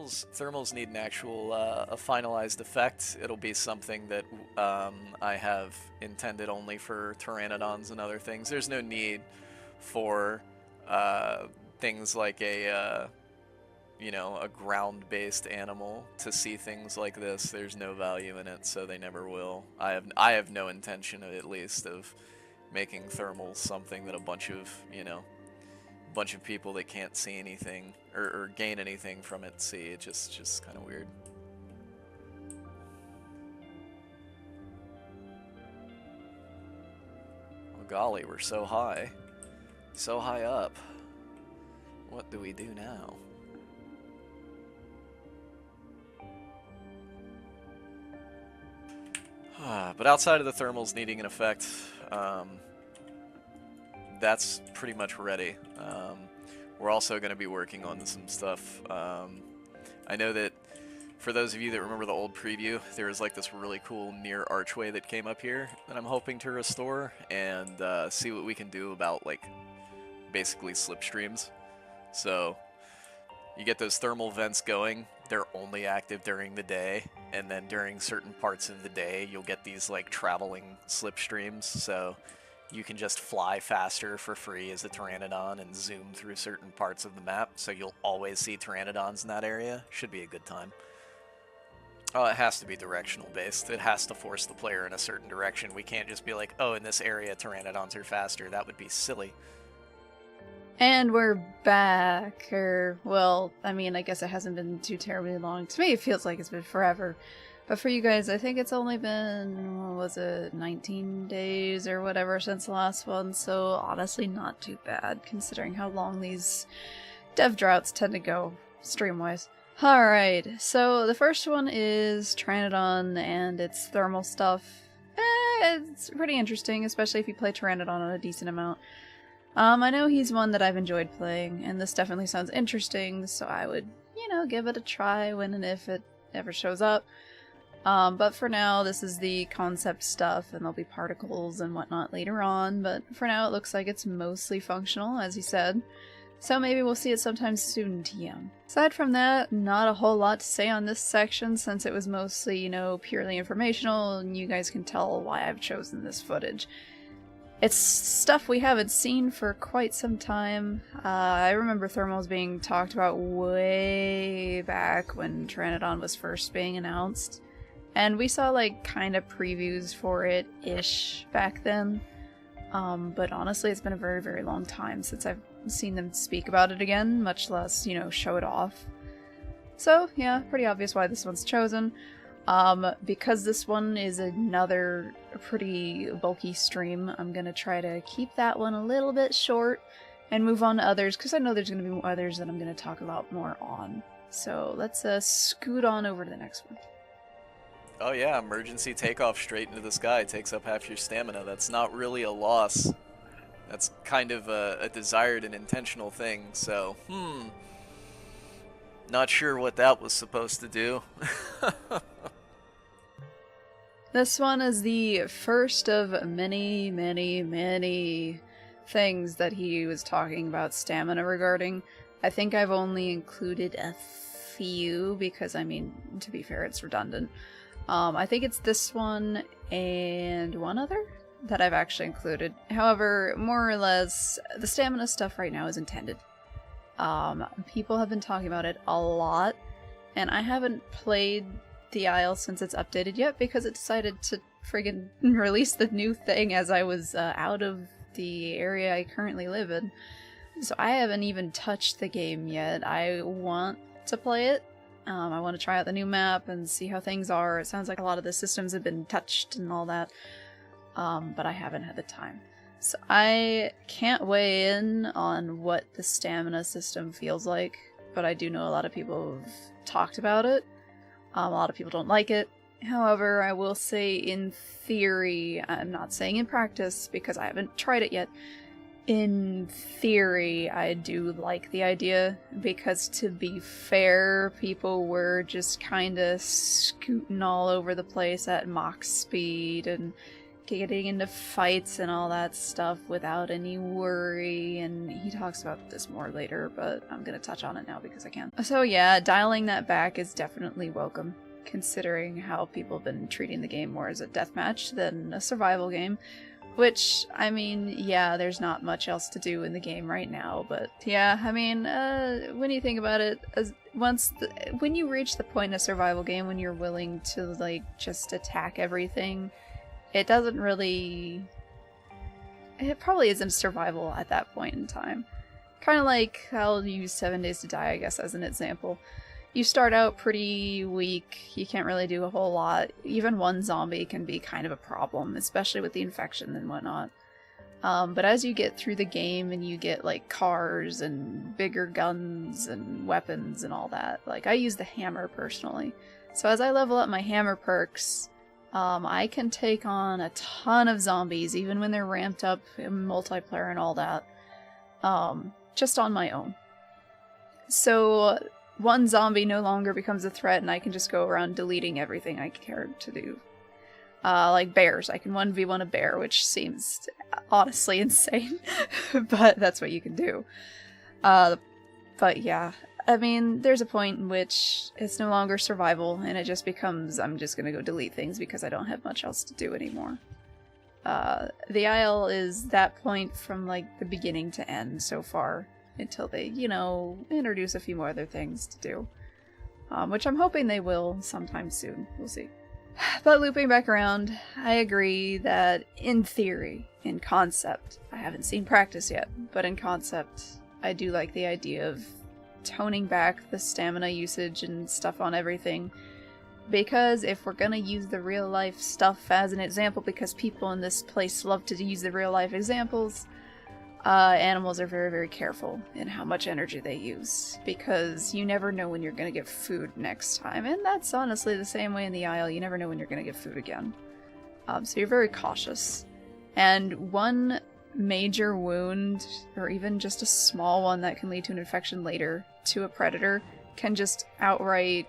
thermals need an actual a finalized effect. It'll be something that I have intended only for pteranodons and other things. There's no need for things like a you know, a ground-based animal to see things like this. There's no value in it, so they never will. I have no intention, at least, of making thermals something that a bunch of, you know, bunch of people that can't see anything or gain anything from it see. It just kind of weird. Oh golly, we're so high up. What do we do now? But outside of the thermals needing an effect, that's pretty much ready. We're also going to be working on some stuff. I know that for those of you that remember the old preview, there was like this really cool near archway that came up here that I'm hoping to restore and see what we can do about like basically slipstreams. So you get those thermal vents going. They're only active during the day, and then during certain parts of the day, you'll get these like traveling slipstreams. So you can just fly faster for free as a pteranodon and zoom through certain parts of the map. So you'll always see pteranodons in that area. Should be a good time. Oh, it has to be directional based. It has to force the player in a certain direction. We can't just be like, oh, in this area, pteranodons are faster. That would be silly. And we're back, or, well, I mean, I guess it hasn't been too terribly long. To me, it feels like it's been forever. But for you guys, I think it's only been, what was it, 19 days or whatever since the last one, so honestly not too bad, considering how long these dev droughts tend to go, stream-wise. Alright, so the first one is Pteranodon and its thermal stuff. It's pretty interesting, especially if you play Pteranodon on a decent amount. I know he's one that I've enjoyed playing, and this definitely sounds interesting, so I would, you know, give it a try when and if it ever shows up. But for now, this is the concept stuff, and there'll be particles and whatnot later on, but for now it looks like it's mostly functional, as he said. So maybe we'll see it sometime soon, TM. Aside from that, not a whole lot to say on this section, since it was mostly, you know, purely informational, and you guys can tell why I've chosen this footage. It's stuff we haven't seen for quite some time. I remember thermals being talked about way back when Pteranodon was first being announced. And we saw, like, kind of previews for it-ish back then. But honestly, it's been a very, very long time since I've seen them speak about it again, much less, you know, show it off. So, yeah, pretty obvious why this one's chosen. Because this one is another pretty bulky stream, I'm gonna try to keep that one a little bit short and move on to others, because I know there's gonna be others that I'm gonna talk a lot more on. So let's scoot on over to the next one. Oh yeah, emergency takeoff straight into the sky takes up half your stamina. That's not really a loss. That's kind of a desired and intentional thing, so, not sure what that was supposed to do. This one is the first of many, many, many things that he was talking about stamina regarding. I think I've only included a few because, I mean, to be fair, it's redundant. I think it's this one and one other that I've actually included. However, more or less, the stamina stuff right now is intended. People have been talking about it a lot, and I haven't played the Isle since it's updated yet because it decided to friggin' release the new thing as I was out of the area I currently live in. So I haven't even touched the game yet. I want to play it. I want to try out the new map and see how things are. It sounds like a lot of the systems have been touched and all that, but I haven't had the time. So I can't weigh in on what the stamina system feels like, but I do know a lot of people have talked about it. A lot of people don't like it. However, I will say in theory, I'm not saying in practice because I haven't tried it yet. In theory, I do like the idea because, to be fair, people were just kind of scooting all over the place at max speed and getting into fights and all that stuff without any worry, and he talks about this more later, but I'm gonna touch on it now because I can. So yeah, dialing that back is definitely welcome, considering how people have been treating the game more as a deathmatch than a survival game. Which, I mean, yeah, there's not much else to do in the game right now, but yeah, I mean, when you think about it, when you reach the point in a survival game when you're willing to, like, just attack everything, it doesn't really... It probably isn't survival at that point in time. Kind of like, I'll use 7 Days to Die, I guess, as an example. You start out pretty weak, you can't really do a whole lot. Even one zombie can be kind of a problem, especially with the infection and whatnot. But as you get through the game and you get like cars and bigger guns and weapons and all that, like I use the hammer personally. So as I level up my hammer perks, I can take on a ton of zombies, even when they're ramped up in multiplayer and all that, just on my own. So one zombie no longer becomes a threat, and I can just go around deleting everything I cared to do. Like bears. I can 1v1 a bear, which seems honestly insane, but that's what you can do. But yeah, I mean, there's a point in which it's no longer survival, and it just becomes, I'm just gonna go delete things because I don't have much else to do anymore. The Isle is that point from, like, the beginning to end so far, until they, you know, introduce a few more other things to do. Which I'm hoping they will sometime soon. We'll see. But looping back around, I agree that in theory, in concept, I haven't seen practice yet, but in concept, I do like the idea of toning back the stamina usage and stuff on everything. Because if we're gonna use the real life stuff as an example, because people in this place love to use the real life examples, animals are very, very careful in how much energy they use, because you never know when you're going to get food next time, and that's honestly the same way in the Isle. You never know when you're going to get food again. So you're very cautious. And one major wound, or even just a small one that can lead to an infection later to a predator, can just outright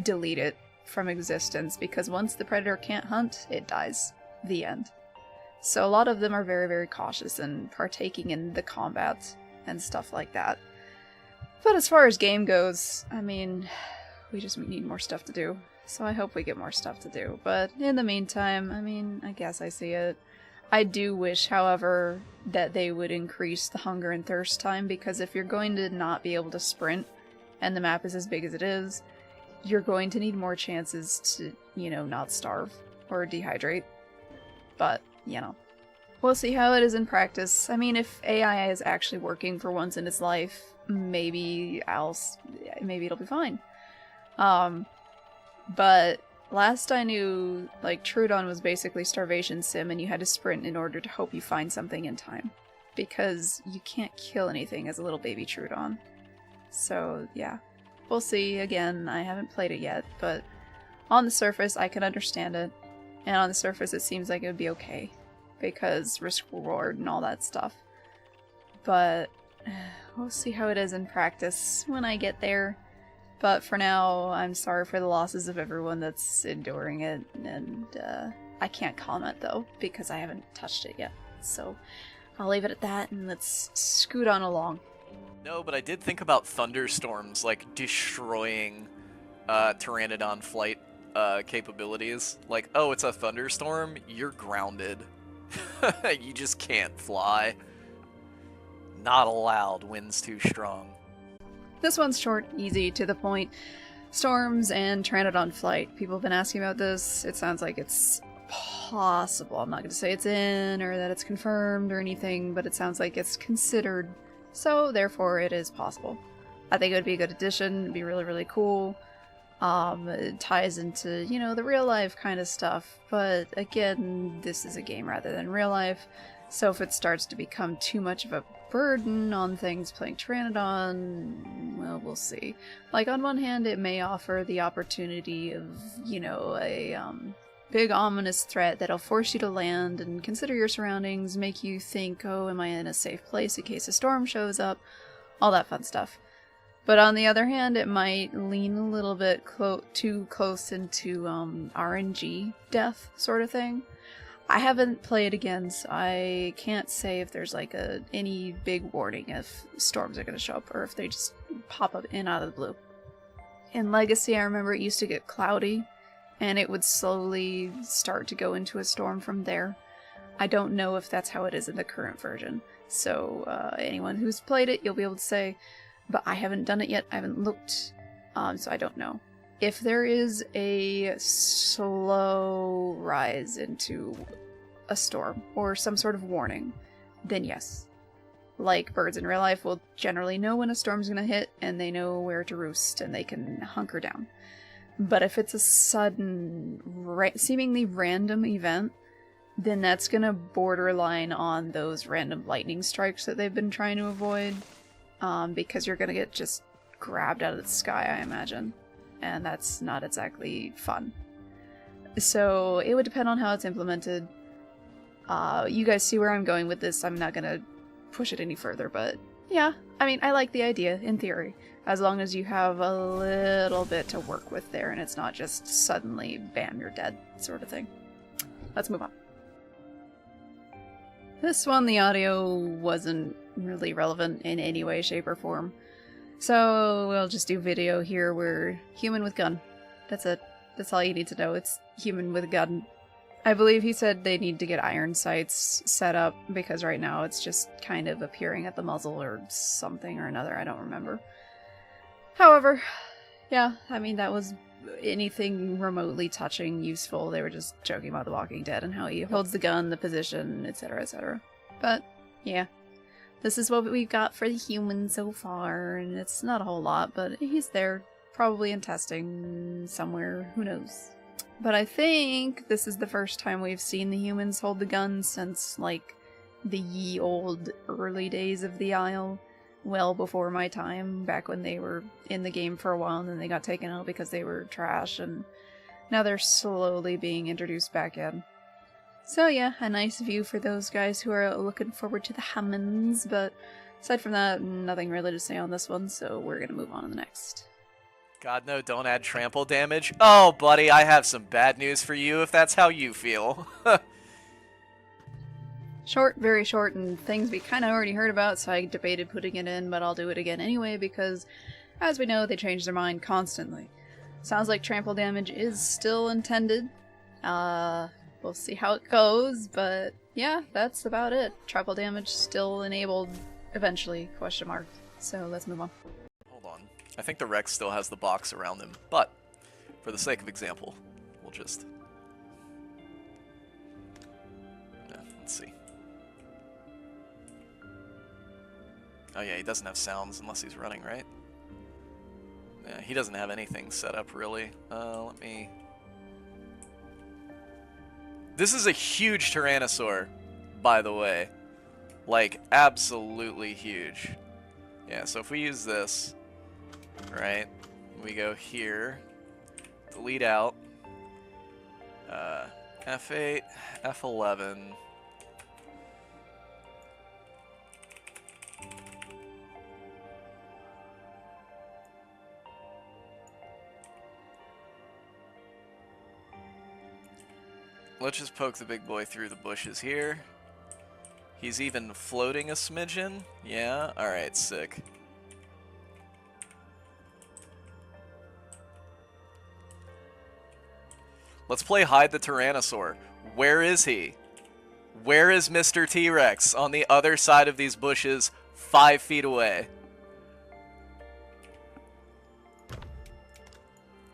delete it from existence, because once the predator can't hunt, it dies. The end. So a lot of them are very, very cautious in partaking in the combat and stuff like that. But as far as game goes, I mean, we just need more stuff to do. So I hope we get more stuff to do. But in the meantime, I mean, I guess I see it. I do wish, however, that they would increase the hunger and thirst time, because if you're going to not be able to sprint, and the map is as big as it is, you're going to need more chances to, you know, not starve or dehydrate. But you know, we'll see how it is in practice. I mean, if AI is actually working for once in its life, maybe it'll be fine. But last I knew, like, Trudon was basically starvation sim, and you had to sprint in order to hope you find something in time, because you can't kill anything as a little baby Trudon. So yeah, we'll see. Again, I haven't played it yet, but on the surface I can understand it. And on the surface, it seems like it would be okay, because risk-reward and all that stuff. But we'll see how it is in practice when I get there. But for now, I'm sorry for the losses of everyone that's enduring it, and I can't comment, though, because I haven't touched it yet. So I'll leave it at that, and let's scoot on along. No, but I did think about thunderstorms, like, destroying Pteranodon flight capabilities. Like, oh, it's a thunderstorm, you're grounded. You just can't fly. Not allowed, wind's too strong. This one's short, easy, to the point. Storms and Pteranodon flight. People have been asking about this. It sounds like it's possible. I'm not going to say it's in or that it's confirmed or anything, but it sounds like it's considered. So, therefore, it is possible. I think it would be a good addition. It'd be really, really cool. It ties into, you know, the real life kind of stuff, but again, this is a game rather than real life, so if it starts to become too much of a burden on things playing Pteranodon, well, we'll see. Like, on one hand, it may offer the opportunity of, you know, a big ominous threat that'll force you to land and consider your surroundings, make you think, oh, am I in a safe place in case a storm shows up, all that fun stuff. But on the other hand, it might lean a little bit too close into RNG death sort of thing. I haven't played again, so I can't say if there's like any big warning if storms are going to show up or if they just pop up in out of the blue. In Legacy, I remember it used to get cloudy, and it would slowly start to go into a storm from there. I don't know if that's how it is in the current version, so anyone who's played it, you'll be able to say, but I haven't done it yet, I haven't looked, so I don't know. If there is a slow rise into a storm or some sort of warning, then yes. Like birds in real life will generally know when a storm's gonna hit, and they know where to roost, and they can hunker down. But if it's a sudden, seemingly random event, then that's gonna borderline on those random lightning strikes that they've been trying to avoid, because you're gonna get just grabbed out of the sky, I imagine. And that's not exactly fun. So it would depend on how it's implemented. You guys see where I'm going with this. I'm not gonna push it any further, but yeah, I mean, I like the idea, in theory, as long as you have a little bit to work with there and it's not just suddenly, bam, you're dead, sort of thing. Let's move on. This one, the audio wasn't really relevant in any way, shape, or form. So we'll just do video here. We're human with gun. That's it. That's all you need to know. It's human with a gun. I believe he said they need to get iron sights set up because right now it's just kind of appearing at the muzzle or something or another. I don't remember. However, yeah, I mean, that was anything remotely touching useful. They were just joking about The Walking Dead and how he holds the gun, the position, etc., etc. But, yeah. This is what we've got for the human so far, and it's not a whole lot, but he's there, probably in testing somewhere, who knows. But I think this is the first time we've seen the humans hold the gun since, like, the ye old early days of the Isle, well before my time, back when they were in the game for a while and then they got taken out because they were trash, and now they're slowly being introduced back in. So yeah, a nice view for those guys who are looking forward to the humans, but aside from that, nothing really to say on this one, so we're gonna move on to the next. God, no, don't add trample damage. Oh, buddy, I have some bad news for you if that's how you feel. Short, very short, and things we kind of already heard about, so I debated putting it in, but I'll do it again anyway, because, as we know, they change their mind constantly. Sounds like trample damage is still intended. We'll see how it goes, but yeah, that's about it. Trample damage still enabled eventually, question mark. So let's move on. Hold on. I think the Rex still has the box around him, but for the sake of example, we'll just... Yeah, let's see. Oh yeah, he doesn't have sounds unless he's running, right? Yeah, he doesn't have anything set up, really. Let me... This is a huge Tyrannosaur, by the way. Like, absolutely huge. Yeah, so if we use this, right, we go here, delete out, F8, F11, let's just poke the big boy through the bushes here. He's even floating a smidgen. Yeah, alright, sick. Let's play Hide the Tyrannosaur. Where is he? Where is Mr. T-Rex? On the other side of these bushes, 5 feet away.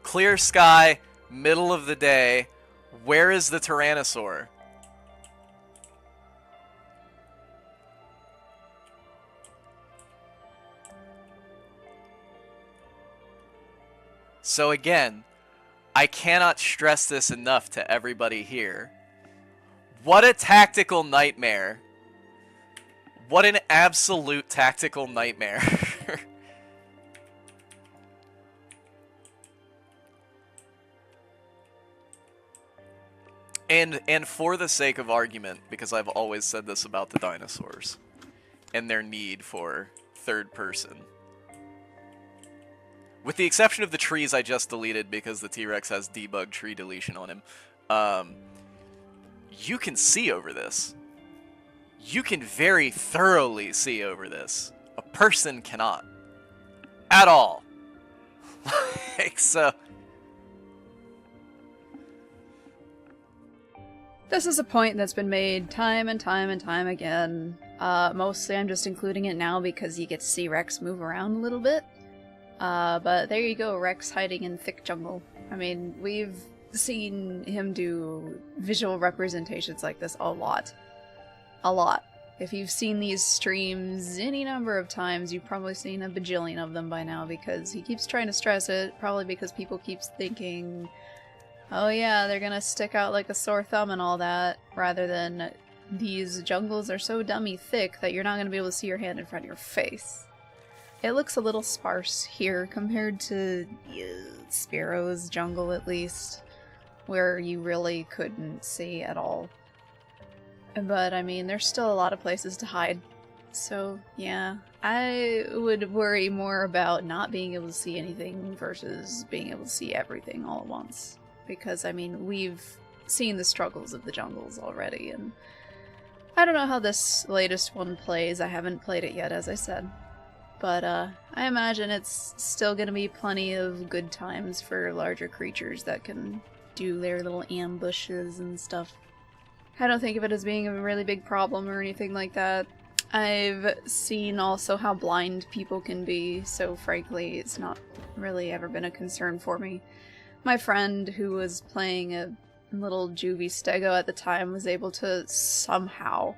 Clear sky, middle of the day. Where is the Tyrannosaur? So again, I cannot stress this enough to everybody here. What a tactical nightmare. What an absolute tactical nightmare. And for the sake of argument, because I've always said this about the dinosaurs and their need for third person. With the exception of the trees I just deleted because the T-Rex has debug tree deletion on him. you can see over this. You can very thoroughly see over this. A person cannot. At all. Like, so... This is a point that's been made time and time and time again. Mostly I'm just including it now because you get to see Rex move around a little bit. But there you go, Rex hiding in thick jungle. I mean, we've seen him do visual representations like this a lot. A lot. If you've seen these streams any number of times, you've probably seen a bajillion of them by now because he keeps trying to stress it, probably because people keep thinking, oh yeah, they're gonna stick out like a sore thumb and all that, rather than these jungles are so dummy thick that you're not gonna be able to see your hand in front of your face. It looks a little sparse here compared to Spearow's jungle, at least, where you really couldn't see at all. But, I mean, there's still a lot of places to hide. So, yeah, I would worry more about not being able to see anything versus being able to see everything all at once. Because, I mean, we've seen the struggles of the jungles already, and I don't know how this latest one plays. I haven't played it yet, as I said. But, I imagine it's still gonna be plenty of good times for larger creatures that can do their little ambushes and stuff. I don't think of it as being a really big problem or anything like that. I've seen also how blind people can be, so frankly, it's not really ever been a concern for me. My friend, who was playing a little juvie stego at the time, was able to somehow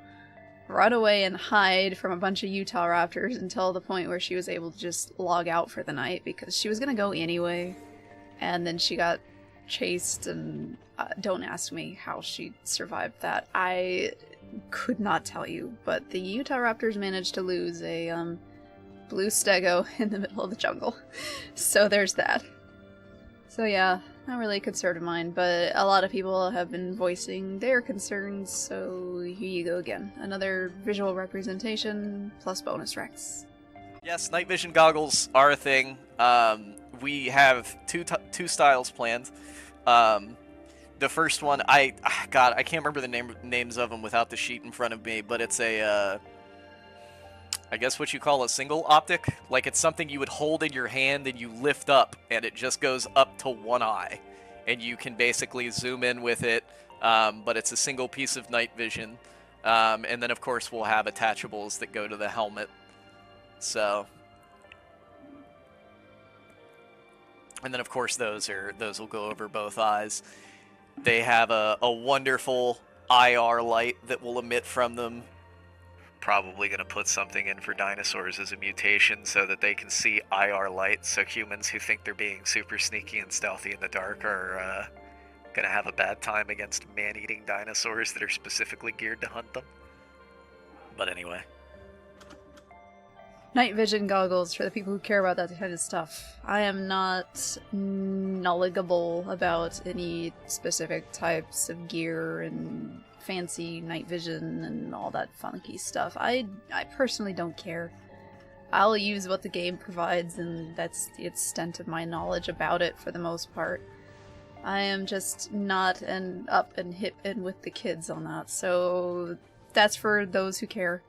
run away and hide from a bunch of Utah raptors until the point where she was able to just log out for the night because she was gonna go anyway. And then she got chased, and don't ask me how she survived that. I could not tell you, but the Utah Raptors managed to lose a blue stego in the middle of the jungle. So there's that. So yeah, not really a concern of mine, but a lot of people have been voicing their concerns, so here you go again. Another visual representation plus bonus Rex. Yes, night vision goggles are a thing. We have two styles planned. The first one, I can't remember the names of them without the sheet in front of me, but it's a, I guess what you call a single optic. Like, it's something you would hold in your hand and you lift up, and it just goes up to one eye. And you can basically zoom in with it, but it's a single piece of night vision. And then, of course, we'll have attachables that go to the helmet. So... And then, of course, those will go over both eyes. They have a wonderful IR light that will emit from them. Probably going to put something in for dinosaurs as a mutation so that they can see IR light, so humans who think they're being super sneaky and stealthy in the dark are going to have a bad time against man-eating dinosaurs that are specifically geared to hunt them. But anyway. Night vision goggles for the people who care about that kind of stuff. I am not knowledgeable about any specific types of gear and fancy night vision and all that funky stuff. I personally don't care. I'll use what the game provides, and that's the extent of my knowledge about it for the most part. I am just not up and hip and with the kids on that, so that's for those who care.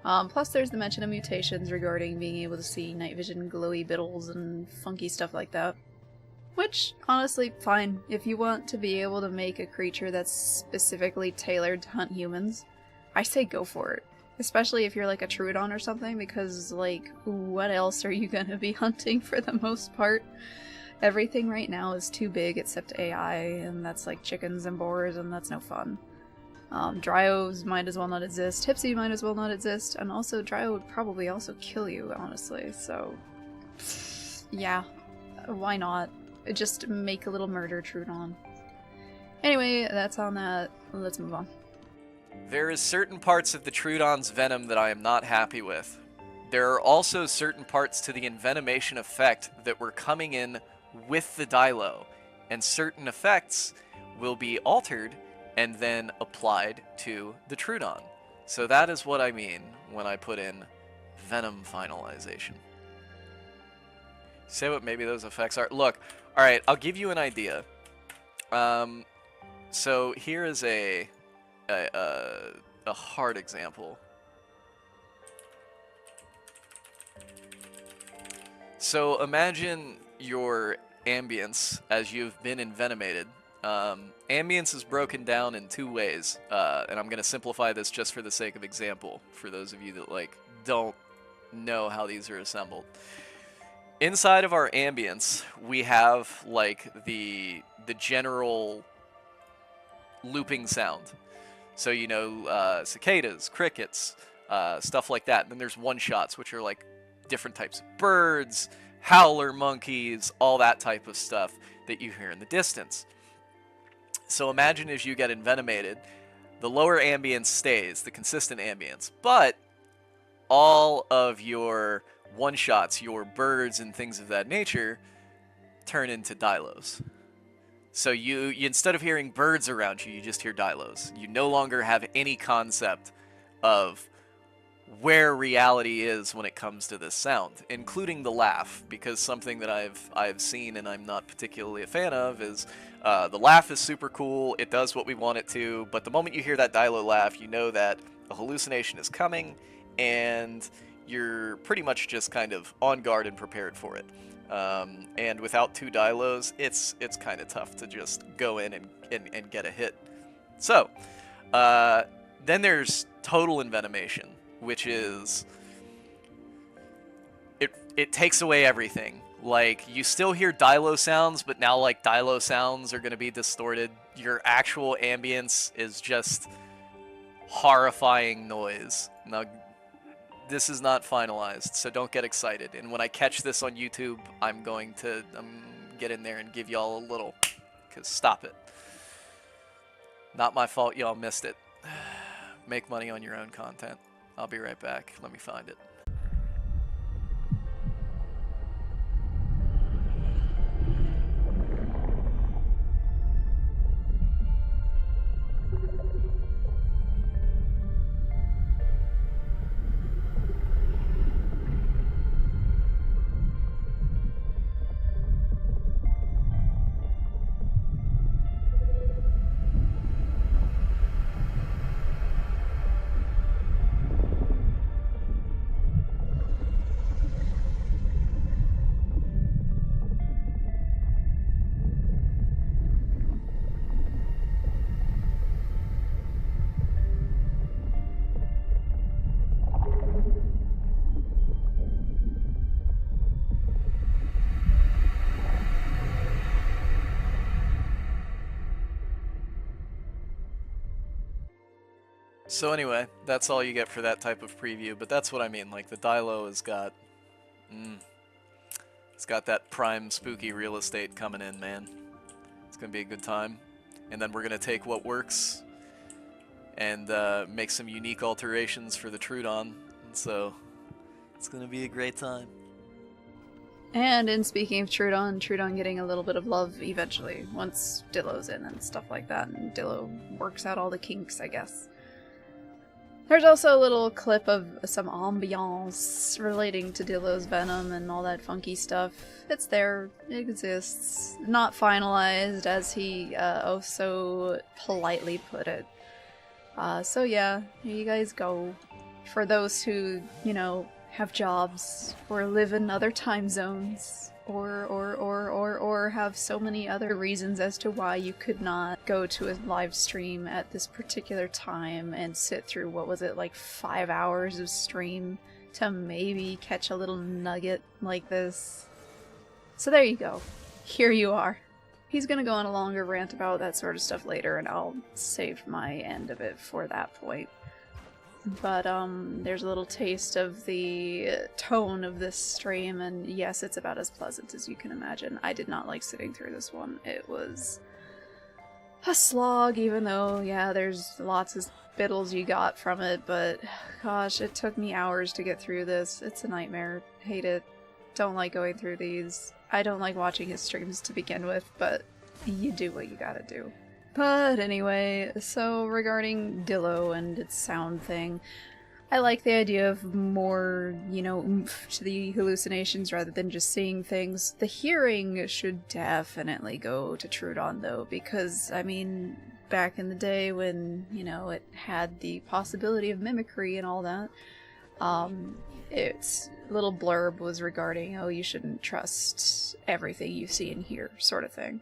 Plus there's the mention of mutations regarding being able to see night vision glowy biddles and funky stuff like that. Which, honestly, fine. If you want to be able to make a creature that's specifically tailored to hunt humans, I say go for it. Especially if you're like a Troodon or something, because, like, what else are you gonna be hunting for the most part? Everything right now is too big except AI, and that's like chickens and boars, and that's no fun. Dryos might as well not exist, Tipsy might as well not exist, and also Dryo would probably also kill you, honestly, so... yeah, why not? Just make a little murder Troodon. Anyway, that's on that. Let's move on. There is certain parts of the Troodon's venom that I am not happy with. There are also certain parts to the envenomation effect that were coming in with the Dilo, and certain effects will be altered and then applied to the Troodon. So that is what I mean when I put in Venom finalization. Say what maybe those effects are. Look, alright, I'll give you an idea. So here is a a hard example. So imagine your ambience as you've been envenomated. Ambience is broken down in two ways, and I'm going to simplify this just for the sake of example, for those of you that like don't know how these are assembled. Inside of our ambience, we have like the general looping sound. So you know, cicadas, crickets, stuff like that. And then there's one-shots, which are like different types of birds, howler monkeys, all that type of stuff that you hear in the distance. So imagine as you get envenomated, the lower ambience stays, the consistent ambience, but all of your one-shots, your birds and things of that nature, turn into dilos. So you instead of hearing birds around you, you just hear dilos. You no longer have any concept of where reality is when it comes to this sound, including the laugh, because something that I've seen and I'm not particularly a fan of is the laugh is super cool, it does what we want it to, but the moment you hear that dilo laugh, you know that a hallucination is coming, and you're pretty much just kind of on guard and prepared for it. And without two dilos, it's kind of tough to just go in and get a hit. So, then there's total envenomation, which is it takes away everything. Like, you still hear dilo sounds, but now like dilo sounds are going to be distorted. Your actual ambience is just horrifying noise. Now, this is not finalized, so don't get excited. And when I catch this on YouTube, I'm get in there and give y'all a little, because stop it. Not my fault y'all missed it. Make money on your own content. I'll be right back. Let me find it. So anyway, that's all you get for that type of preview, but that's what I mean, like the Dilo has got, it's got that prime spooky real estate coming in, man. It's gonna be a good time. And then we're gonna take what works and make some unique alterations for the Trudon, and so it's gonna be a great time. And in speaking of Trudon getting a little bit of love eventually, once Dillo's in and stuff like that, and Dillo works out all the kinks, I guess. There's also a little clip of some ambiance relating to Dillo's Venom and all that funky stuff. It's there, it exists. Not finalized, as he oh so politely put it. So yeah, here you guys go. For those who, you know, have jobs, or live in other time zones, or have so many other reasons as to why you could not go to a live stream at this particular time and sit through, what was it, like 5 hours of stream to maybe catch a little nugget like this. So there you go. Here you are. He's gonna go on a longer rant about that sort of stuff later, and I'll save my end of it for that point. But, there's a little taste of the tone of this stream, and yes, it's about as pleasant as you can imagine. I did not like sitting through this one. It was a slog, even though, yeah, there's lots of biddles you got from it, but gosh, it took me hours to get through this. It's a nightmare. Hate it. Don't like going through these. I don't like watching his streams to begin with, but you do what you gotta do. But anyway, so regarding Dillo and its sound thing, I like the idea of more, you know, oomph to the hallucinations rather than just seeing things. The hearing should definitely go to Trudon though, because, I mean, back in the day when, you know, it had the possibility of mimicry and all that. Its little blurb was regarding, oh, you shouldn't trust everything you see and hear, sort of thing.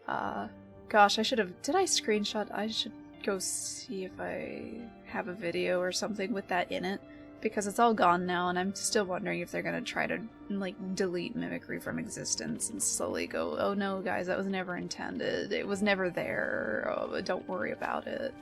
Gosh, I should have... Did I screenshot? I should go see if I have a video or something with that in it. Because it's all gone now, and I'm still wondering if they're gonna try to, like, delete mimicry from existence and slowly go, oh no, guys, that was never intended. It was never there. Oh, don't worry about it.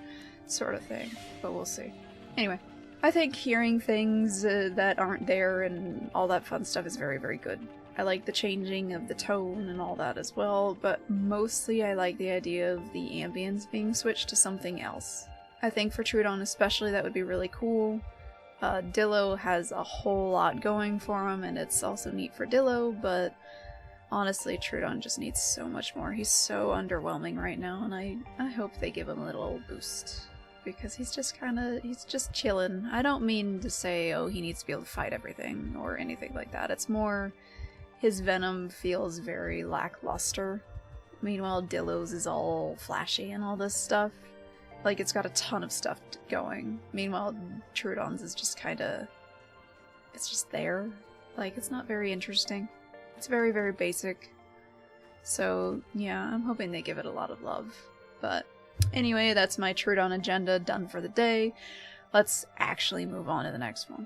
Sort of thing. But we'll see. Anyway, I think hearing things that aren't there and all that fun stuff is very, very good. I like the changing of the tone and all that as well, but mostly I like the idea of the ambience being switched to something else. I think for Trudon especially that would be really cool. Dillo has a whole lot going for him, and it's also neat for Dillo, but honestly, Trudon just needs so much more. He's so underwhelming right now, and I hope they give him a little boost. Because he's just chilling. I don't mean to say, oh, he needs to be able to fight everything, or anything like that. It's more, his Venom feels very lackluster. Meanwhile, Dillo's is all flashy and all this stuff. Like, it's got a ton of stuff going. Meanwhile, Trudon's is just kinda... It's just there. Like, it's not very interesting. It's very, very basic. So, yeah, I'm hoping they give it a lot of love. But, anyway, that's my Trudon agenda done for the day. Let's actually move on to the next one.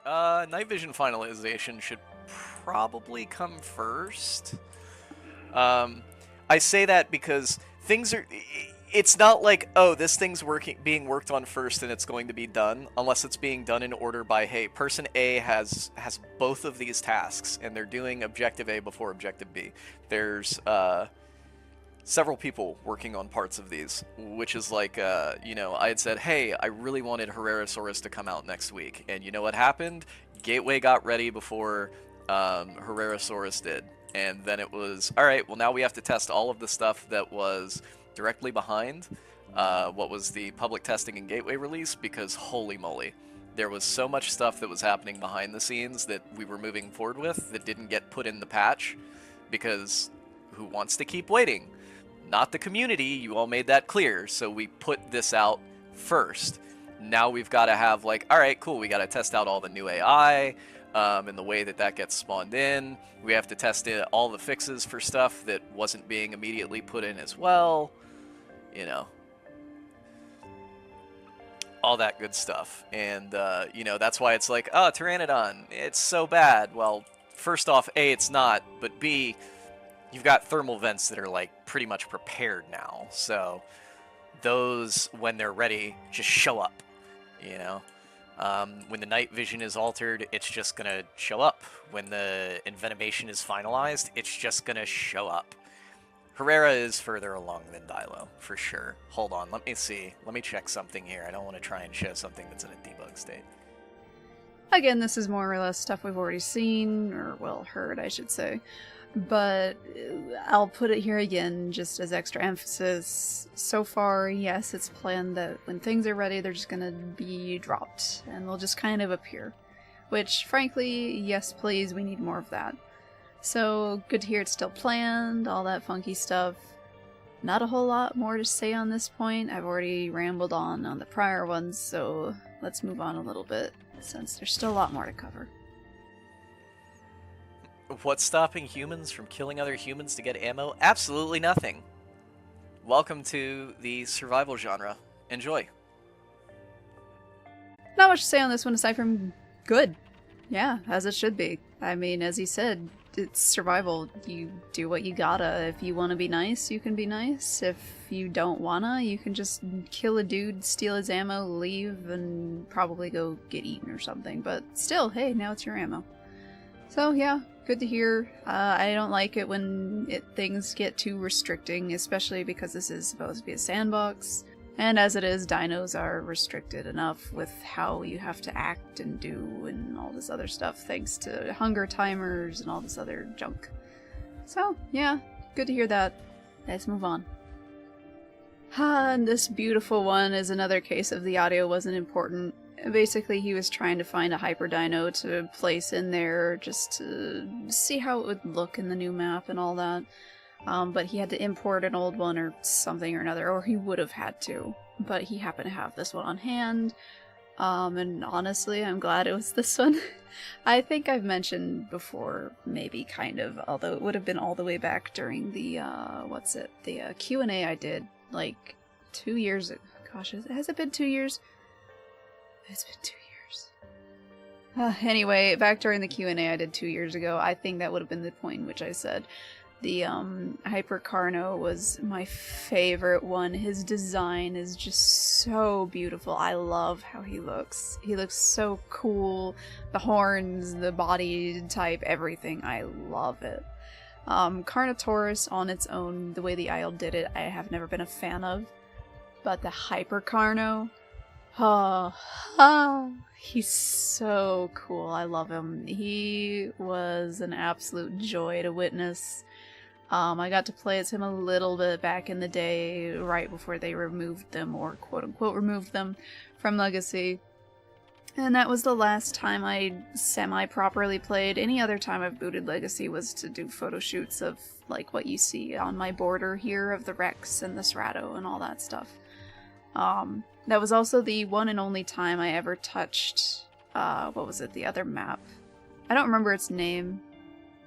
Night vision finalization should probably come first. I say that because things are... It's not like, oh, this thing's being worked on first and it's going to be done, unless it's being done in order by, hey, person A has both of these tasks, and they're doing objective A before objective B. There's several people working on parts of these, which is like, you know, I had said, hey, I really wanted Ceratosaurus to come out next week, and you know what happened? Gateway got ready before Ceratosaurus did, and then it was, alright, well now we have to test all of the stuff that was directly behind what was the public testing and gateway release, because holy moly, there was so much stuff that was happening behind the scenes that we were moving forward with that didn't get put in the patch, because who wants to keep waiting? Not the community, you all made that clear, so we put this out first. Now we've got to have, like, alright, cool, we got to test out all the new AI, and the way that gets spawned in. We have to test all the fixes for stuff that wasn't being immediately put in as well. You know, all that good stuff. And, you know, that's why it's like, oh, Pteranodon, it's so bad. Well, first off, A, it's not, but B, you've got thermal vents that are, like, pretty much prepared now. So those, when they're ready, just show up, you know? When the night vision is altered, it's just gonna show up. When the envenomation is finalized, it's just gonna show up. Herrera is further along than Dilo, for sure. Hold on, let me see. Let me check something here. I don't want to try and show something that's in a debug state. Again, this is more or less stuff we've already seen, or, well, heard, I should say. But I'll put it here again, just as extra emphasis. So far, yes, it's planned that when things are ready, they're just gonna be dropped, and they'll just kind of appear. Which, frankly, yes please, we need more of that. So, good to hear it's still planned, all that funky stuff. Not a whole lot more to say on this point. I've already rambled on the prior ones, so let's move on a little bit, since there's still a lot more to cover. What's stopping humans from killing other humans to get ammo? Absolutely nothing. Welcome to the survival genre. Enjoy. Not much to say on this one aside from good. Yeah, as it should be. I mean, as he said, it's survival. You do what you gotta. If you want to be nice, you can be nice. If you don't wanna, you can just kill a dude, steal his ammo, leave, and probably go get eaten or something. But still, hey, now it's your ammo. So yeah, good to hear. I don't like it when things get too restricting, especially because this is supposed to be a sandbox. And as it is, dinos are restricted enough with how you have to act and do and all this other stuff, thanks to hunger timers and all this other junk. So, yeah, good to hear that. Let's move on. And this beautiful one is another case of the audio wasn't important. Basically, he was trying to find a hyper dino to place in there just to see how it would look in the new map and all that. but he had to import an old one or something or another, or he would have had to. But he happened to have this one on hand, and honestly, I'm glad it was this one. I think I've mentioned before, maybe kind of, although it would have been all the way back during the, the Q&A I did, like, 2 years ago. Gosh, has it been 2 years? It's been 2 years. Anyway, back during the Q&A I did 2 years ago, I think that would have been the point in which I said the Hyper Carno was my favorite one. His design is just so beautiful. I love how he looks. He looks so cool. The horns, the body type, everything. I love it. Carnotaurus on its own, the way the Isle did it, I have never been a fan of. But the Hyper Carno, he's so cool. I love him. He was an absolute joy to witness. I got to play as him a little bit back in the day, right before they removed them, or quote-unquote removed them from Legacy. And that was the last time I semi-properly played. Any other time I've booted Legacy was to do photo shoots of, like, what you see on my border here of the Rex and the Cerato and all that stuff. That was also the one and only time I ever touched, the other map. I don't remember its name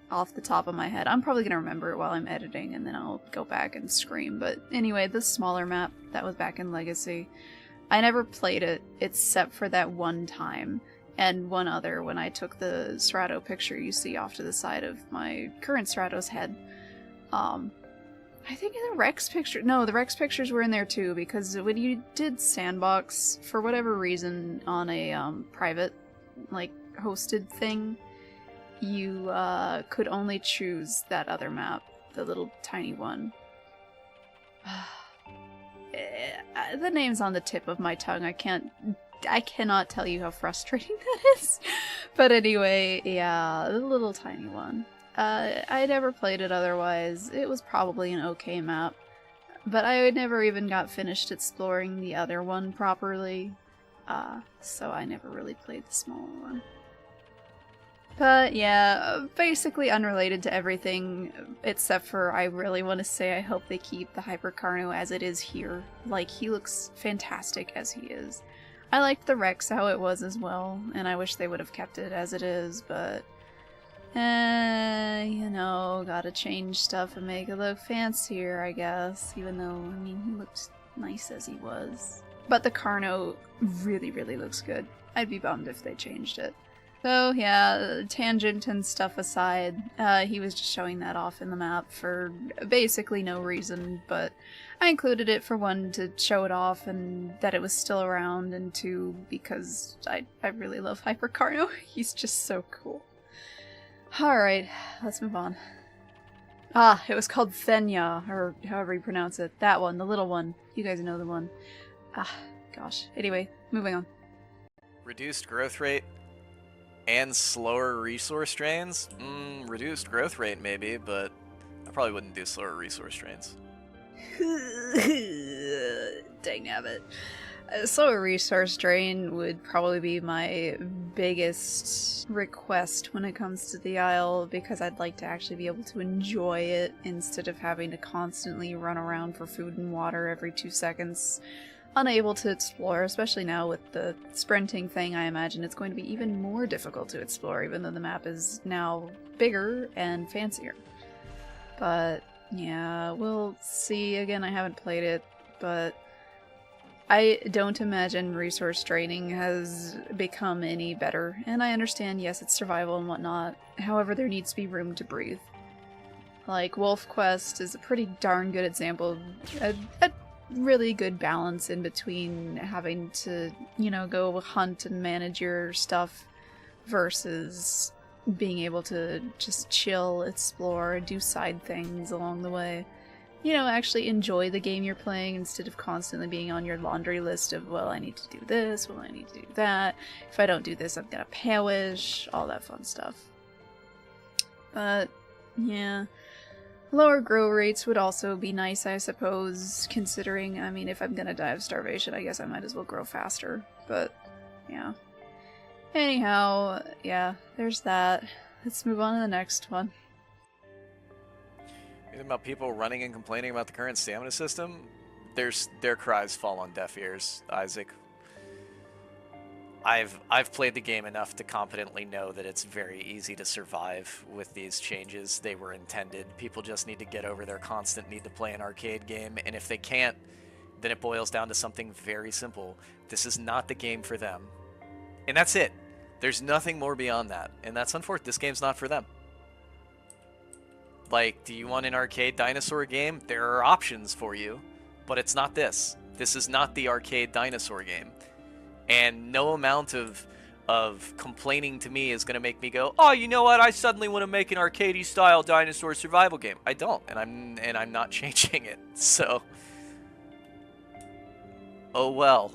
off the top of my head. I'm probably gonna remember it while I'm editing, and then I'll go back and scream. But anyway, the smaller map, that was back in Legacy. I never played it, except for that one time, and one other, when I took the Cerato picture you see off to the side of my current Cerato's head. I think the Rex picture... No, the Rex pictures were in there too, because when you did Sandbox, for whatever reason, on a private, like, hosted thing, you could only choose that other map, the little tiny one. The name's on the tip of my tongue. I cannot tell you how frustrating that is. But anyway, yeah, the little tiny one. I never played it otherwise. It was probably an okay map. But I never even got finished exploring the other one properly. So I never really played the smaller one. But yeah, basically unrelated to everything, except for I really want to say I hope they keep the Hyper Carno as it is here. Like, he looks fantastic as he is. I liked the Rex how it was as well, and I wish they would have kept it as it is, but... you know, gotta change stuff and make it look fancier, I guess. Even though, I mean, he looked nice as he was. But the Carno really, really looks good. I'd be bummed if they changed it. So yeah, tangent and stuff aside, he was just showing that off in the map for basically no reason, but I included it for one, to show it off and that it was still around, and two, because I really love Hyper Carno. He's just so cool. Alright, let's move on. It was called Thenya, or however you pronounce it. That one, the little one. You guys know the one. Gosh. Anyway, moving on. Reduced growth rate and slower resource drains? Reduced growth rate maybe, but I probably wouldn't do slower resource drains. Dangnabbit. A slower resource drain would probably be my biggest request when it comes to the Isle, because I'd like to actually be able to enjoy it instead of having to constantly run around for food and water every 2 seconds. Unable to explore, especially now with the sprinting thing. I imagine it's going to be even more difficult to explore, even though the map is now bigger and fancier. But yeah, we'll see. Again, I haven't played it, but I don't imagine resource draining has become any better. And I understand, yes, it's survival and whatnot. However, there needs to be room to breathe. Like, Wolf Quest is a pretty darn good example of a really good balance in between having to, you know, go hunt and manage your stuff versus being able to just chill, explore, do side things along the way. You know, actually enjoy the game you're playing instead of constantly being on your laundry list of, well, I need to do this, well, I need to do that. If I don't do this, I'm gonna perish, all that fun stuff. But, yeah. Lower grow rates would also be nice, I suppose, considering, I mean, if I'm gonna die of starvation, I guess I might as well grow faster. But, yeah. Anyhow, yeah, there's that. Let's move on to the next one. Anything about people running and complaining about the current stamina system? Their cries fall on deaf ears, Isaac. I've played the game enough to competently know that it's very easy to survive with these changes. They were intended. People just need to get over their constant need to play an arcade game, and if they can't, then it boils down to something very simple. This is not the game for them. And that's it. There's nothing more beyond that. And that's unfortunate. This game's not for them. Like, do you want an arcade dinosaur game? There are options for you, but it's not this. This is not the arcade dinosaur game. And no amount of complaining to me is going to make me go, oh, you know what? I suddenly want to make an arcadey style dinosaur survival game. I don't, and I'm not changing it. So, oh well.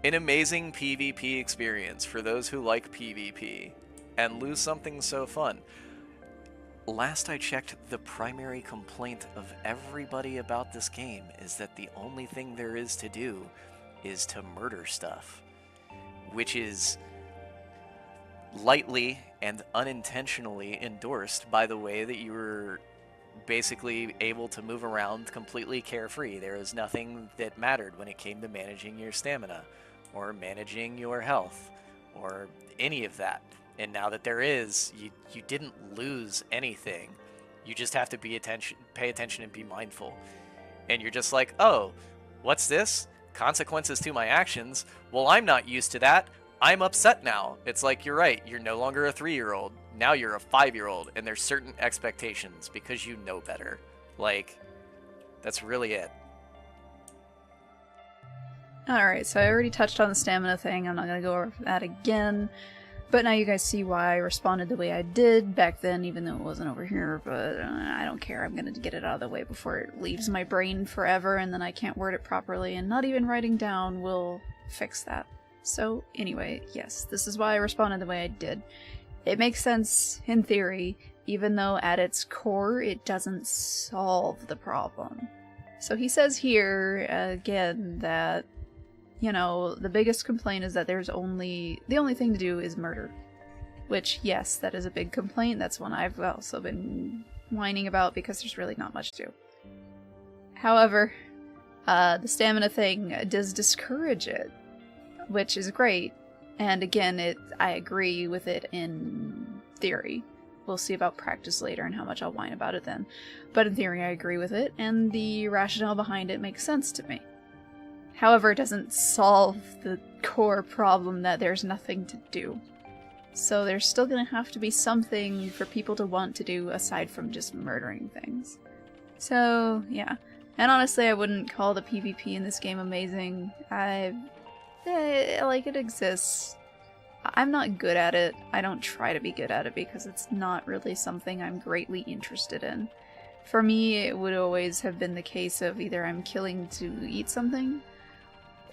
An amazing PvP experience for those who like PvP and lose something so fun. Last I checked, the primary complaint of everybody about this game is that the only thing there is to do is to murder stuff, which is lightly and unintentionally endorsed by the way that you were basically able to move around completely carefree. There is nothing that mattered when it came to managing your stamina or managing your health or any of that. And now that there is, you didn't lose anything. You just have to pay attention and be mindful. And you're just like, oh, what's this? Consequences to my actions? Well, I'm not used to that. I'm upset now. It's like, you're right. You're no longer a 3-year-old. Now you're a 5-year-old. And there's certain expectations because you know better. Like, that's really it. Alright, so I already touched on the stamina thing. I'm not going to go over that again. But now you guys see why I responded the way I did back then, even though it wasn't over here, but I don't care. I'm gonna get it out of the way before it leaves my brain forever and then I can't word it properly, and not even writing down will fix that. So anyway, yes, this is why I responded the way I did. It makes sense in theory, even though at its core it doesn't solve the problem. So he says here, again, that you know, the biggest complaint is that the only thing to do is murder. Which, yes, that is a big complaint. That's one I've also been whining about because there's really not much to do. However, the stamina thing does discourage it, which is great. And again, I agree with it in theory. We'll see about practice later and how much I'll whine about it then. But in theory, I agree with it, and the rationale behind it makes sense to me. However, it doesn't solve the core problem that there's nothing to do. So there's still gonna have to be something for people to want to do aside from just murdering things. So, yeah. And honestly, I wouldn't call the PvP in this game amazing. Like, it exists. I'm not good at it. I don't try to be good at it because it's not really something I'm greatly interested in. For me, it would always have been the case of either I'm killing to eat something,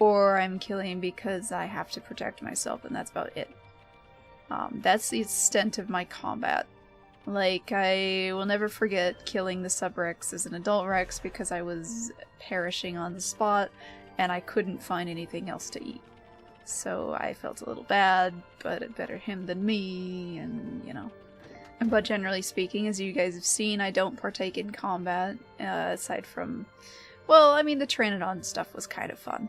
or I'm killing because I have to protect myself, and that's about it. That's the extent of my combat. Like, I will never forget killing the sub-Rex as an adult Rex because I was perishing on the spot, and I couldn't find anything else to eat. So I felt a little bad, but better him than me, and, you know. But generally speaking, as you guys have seen, I don't partake in combat, aside from... Well, I mean, the Pteranodon stuff was kind of fun.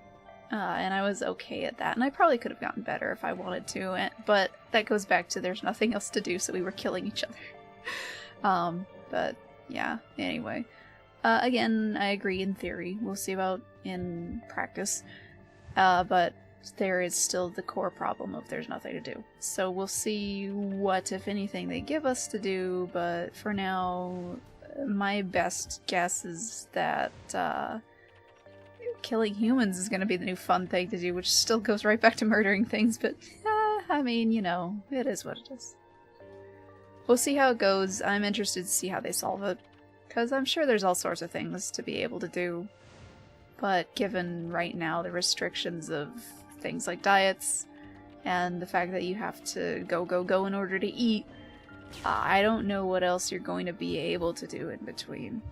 And I was okay at that, and I probably could have gotten better if I wanted to, but that goes back to there's nothing else to do, so we were killing each other. But yeah, anyway. Again, I agree in theory. We'll see about in practice. But there is still the core problem of there's nothing to do. So we'll see what, if anything, they give us to do, but for now, my best guess is that, killing humans is going to be the new fun thing to do, which still goes right back to murdering things, but I mean, you know, it is what it is. We'll see how it goes. I'm interested to see how they solve it, because I'm sure there's all sorts of things to be able to do, but given right now the restrictions of things like diets, and the fact that you have to go in order to eat, I don't know what else you're going to be able to do in between,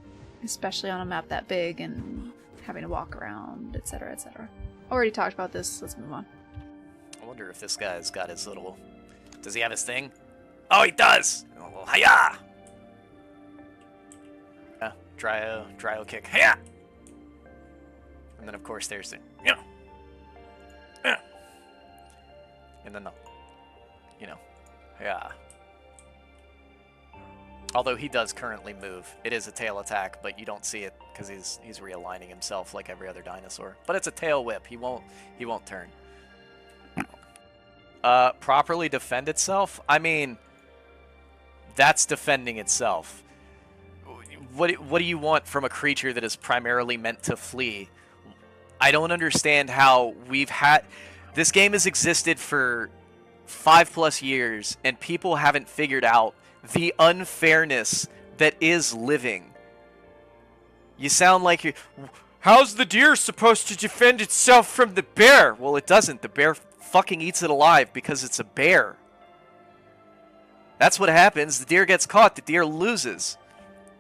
especially on a map that big and having to walk around, etc., etc. Already talked about this, let's move on. I wonder if this guy's got his little... Does he have his thing? Oh, he does! Oh, hiya! Dryo kick. Yeah. And then of course there's the and then the yeah. Although he does currently move. It is a tail attack, but you don't see it because he's realigning himself like every other dinosaur. But it's a tail whip. He won't turn. Properly defend itself? I mean, that's defending itself. What do you want from a creature that is primarily meant to flee? I don't understand how we've had... This game has existed for 5+ years, and people haven't figured out the unfairness that is living. You sound like you're... How's the deer supposed to defend itself from the bear? Well, it doesn't. The bear fucking eats it alive because it's a bear. That's what happens. The deer gets caught. The deer loses.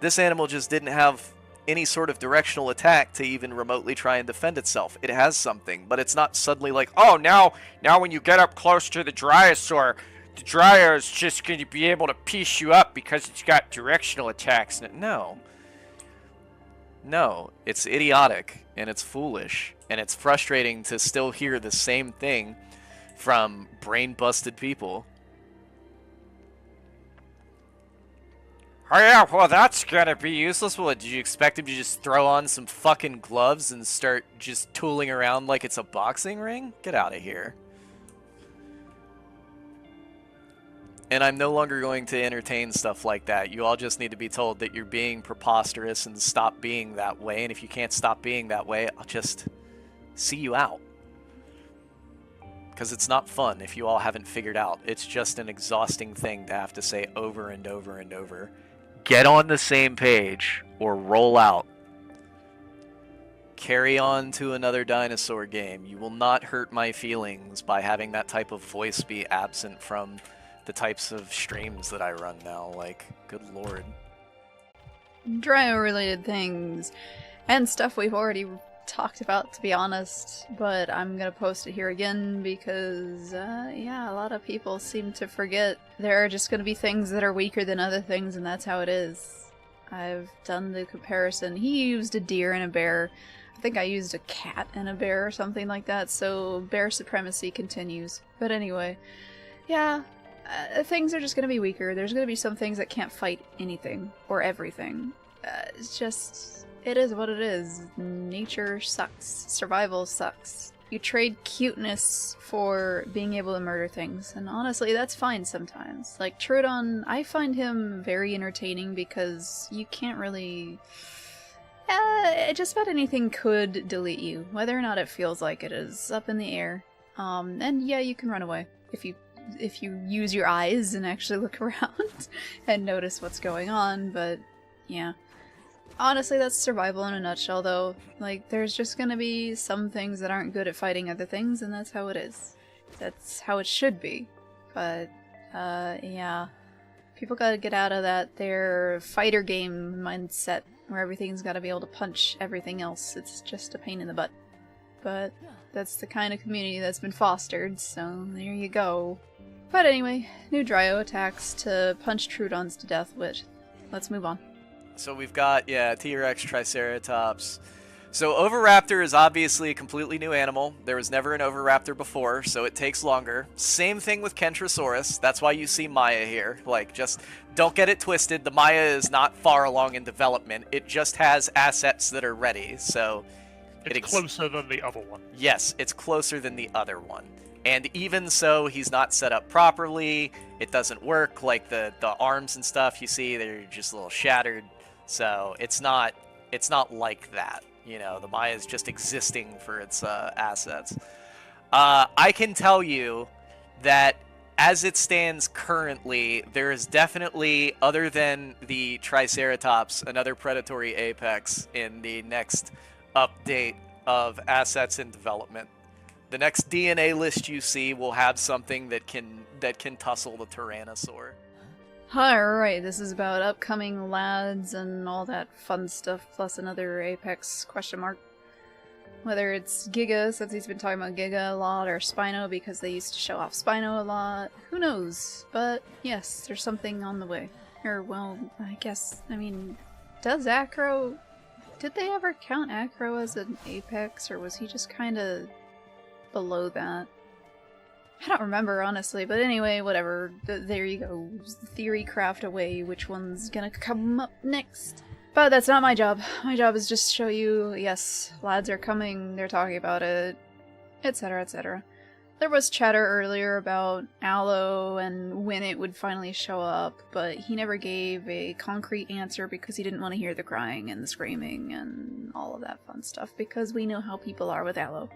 This animal just didn't have any sort of directional attack to even remotely try and defend itself. It has something, but it's not suddenly like, oh, now when you get up close to the Dryosaur, the Dryo is just going to be able to piece you up because it's got directional attacks. No. No, it's idiotic, and it's foolish, and it's frustrating to still hear the same thing from brain-busted people. Oh yeah, well that's gonna be useless. What, did you expect him to just throw on some fucking gloves and start just tooling around like it's a boxing ring? Get out of here. And I'm no longer going to entertain stuff like that. You all just need to be told that you're being preposterous and stop being that way. And if you can't stop being that way, I'll just see you out. Because it's not fun if you all haven't figured out. It's just an exhausting thing to have to say over and over and over. Get on the same page or roll out. Carry on to another dinosaur game. You will not hurt my feelings by having that type of voice be absent from the types of streams that I run now. Like, good lord. Dryo-related things and stuff we've already talked about, to be honest, but I'm gonna post it here again because, yeah, a lot of people seem to forget there are just gonna be things that are weaker than other things, and that's how it is. I've done the comparison. He used a deer and a bear. I think I used a cat and a bear or something like that, so bear supremacy continues. But anyway, yeah, things are just gonna be weaker. There's gonna be some things that can't fight anything or everything. It's just... It is what it is. Nature sucks. Survival sucks. You trade cuteness for being able to murder things, and honestly, that's fine sometimes. Like, Troodon, I find him very entertaining because you can't really... just about anything could delete you, whether or not it feels like it is up in the air. And yeah, you can run away if you use your eyes and actually look around and notice what's going on, but yeah. Honestly, that's survival in a nutshell, though. Like, there's just gonna be some things that aren't good at fighting other things, and that's how it is. That's how it should be. But, yeah. People gotta get out of their fighter game mindset, where everything's gotta be able to punch everything else. It's just a pain in the butt. But that's the kind of community that's been fostered, so there you go. But anyway, new Dryo attacks to punch Troodons to death with. Let's move on. So we've got, yeah, T-Rex, Triceratops. So Oviraptor is obviously a completely new animal. There was never an Oviraptor before, so it takes longer. Same thing with Kentrosaurus. That's why you see Maia here. Like, just don't get it twisted. The Maia is not far along in development. It just has assets that are ready, so... It's closer than the other one. Yes, it's closer than the other one. And even so, he's not set up properly. It doesn't work. Like, the arms and stuff you see, they're just a little shattered. So it's not like that, you know. The Maia is just existing for its assets. I can tell you that as it stands currently, there is definitely, other than the Triceratops, another predatory apex in the next update of assets in development. The next DNA list you see will have something that can tussle the Tyrannosaur. Alright, this is about upcoming lads and all that fun stuff, plus another Apex question mark. Whether it's Giga, since he's been talking about Giga a lot, or Spino because they used to show off Spino a lot, who knows? But yes, there's something on the way. Or, well, I mean, Does Acro... Did they ever count Acro as an apex, or was he just kind of below that? I don't remember, honestly, but anyway, whatever. There you go. Theory craft away which one's gonna come up next. But that's not my job. My job is just to show you, yes, lads are coming, they're talking about it, etc, etc. There was chatter earlier about Aloe and when it would finally show up, but he never gave a concrete answer because he didn't want to hear the crying and the screaming and all of that fun stuff, because we know how people are with Aloe.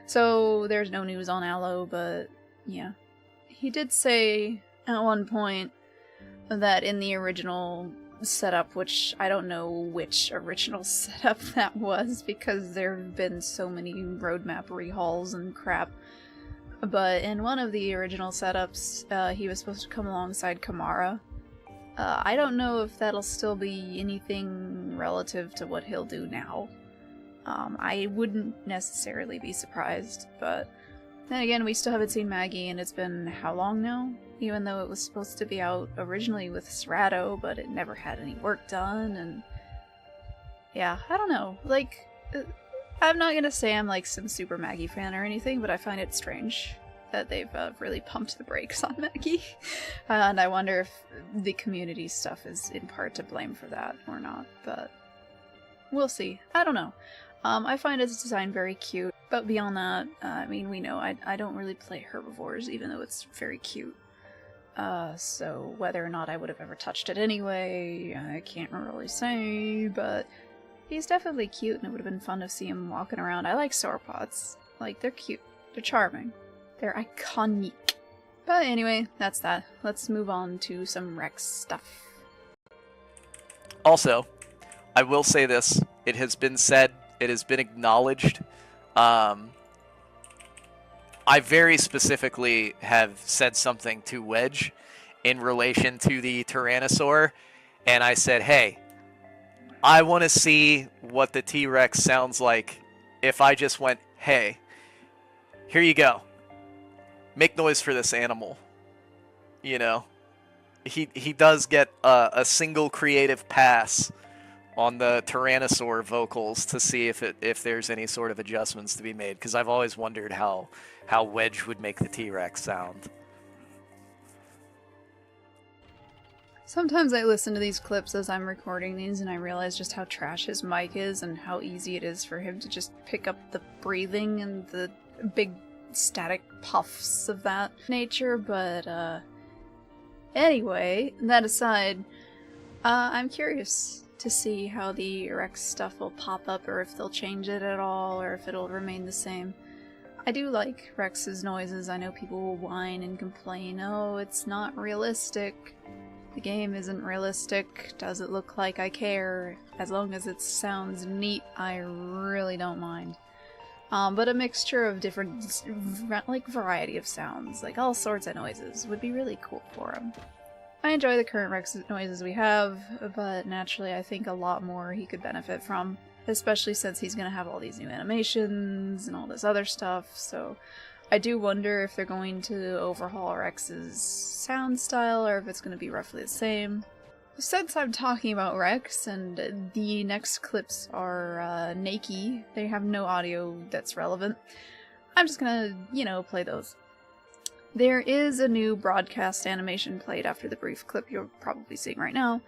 So there's no news on Aloe, but yeah. He did say at one point that in the original setup, which I don't know which original setup that was because there have been so many roadmap rehauls and crap, but in one of the original setups, he was supposed to come alongside Kamara. I don't know if that'll still be anything relative to what he'll do now. I wouldn't necessarily be surprised, but then again, we still haven't seen Maggie, and it's been how long now? Even though it was supposed to be out originally with Cerato, but it never had any work done, and yeah, I don't know. Like, I'm not gonna say I'm like some super Maggie fan or anything, but I find it strange that they've really pumped the brakes on Maggie. And I wonder if the community stuff is in part to blame for that or not, but we'll see. I don't know. I find its design very cute, but beyond that, I mean, we know I don't really play herbivores, even though it's very cute. So whether or not I would have ever touched it anyway, I can't really say, but he's definitely cute, and it would have been fun to see him walking around. I like sauropods. Like, they're cute. They're charming. They're iconic. But anyway, that's that. Let's move on to some Rex stuff. Also, I will say this. It has been said, it has been acknowledged. I very specifically have said something to Wedge in relation to the Tyrannosaur, and I said, hey, I want to see what the T-Rex sounds like if I just went, hey, here you go. Make noise for this animal. You know? He does get a single creative pass on the Tyrannosaur vocals to see if there's any sort of adjustments to be made, because I've always wondered how Wedge would make the T-Rex sound. Sometimes I listen to these clips as I'm recording these and I realize just how trash his mic is and how easy it is for him to just pick up the breathing and the big static puffs of that nature, but anyway, that aside, I'm curious to see how the Rex stuff will pop up, or if they'll change it at all, or if it'll remain the same. I do like Rex's noises. I know people will whine and complain, oh, it's not realistic. The game isn't realistic. Does it look like I care? As long as it sounds neat, I really don't mind. But a mixture of different, like, variety of sounds, like all sorts of noises, would be really cool for him. I enjoy the current Rex noises we have, but naturally I think a lot more he could benefit from, especially since he's going to have all these new animations and all this other stuff, so I do wonder if they're going to overhaul Rex's sound style, or if it's going to be roughly the same. Since I'm talking about Rex, and the next clips are naked, they have no audio that's relevant, I'm just gonna, play those. There is a new broadcast animation played after the brief clip you're probably seeing right now,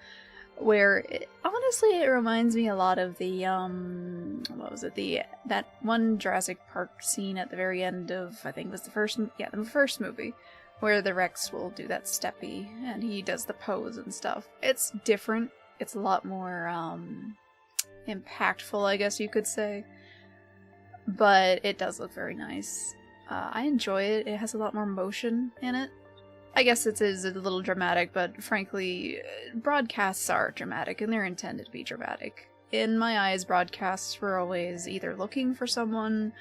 where, honestly, it reminds me a lot of the, that one Jurassic Park scene at the very end of, I think it was the first movie, where the Rex will do that steppy, and he does the pose and stuff. It's different. It's a lot more, impactful, I guess you could say. But it does look very nice. I enjoy it. It has a lot more motion in it. I guess it is a little dramatic, but frankly, broadcasts are dramatic, and they're intended to be dramatic. In my eyes, broadcasts were always either looking for someone,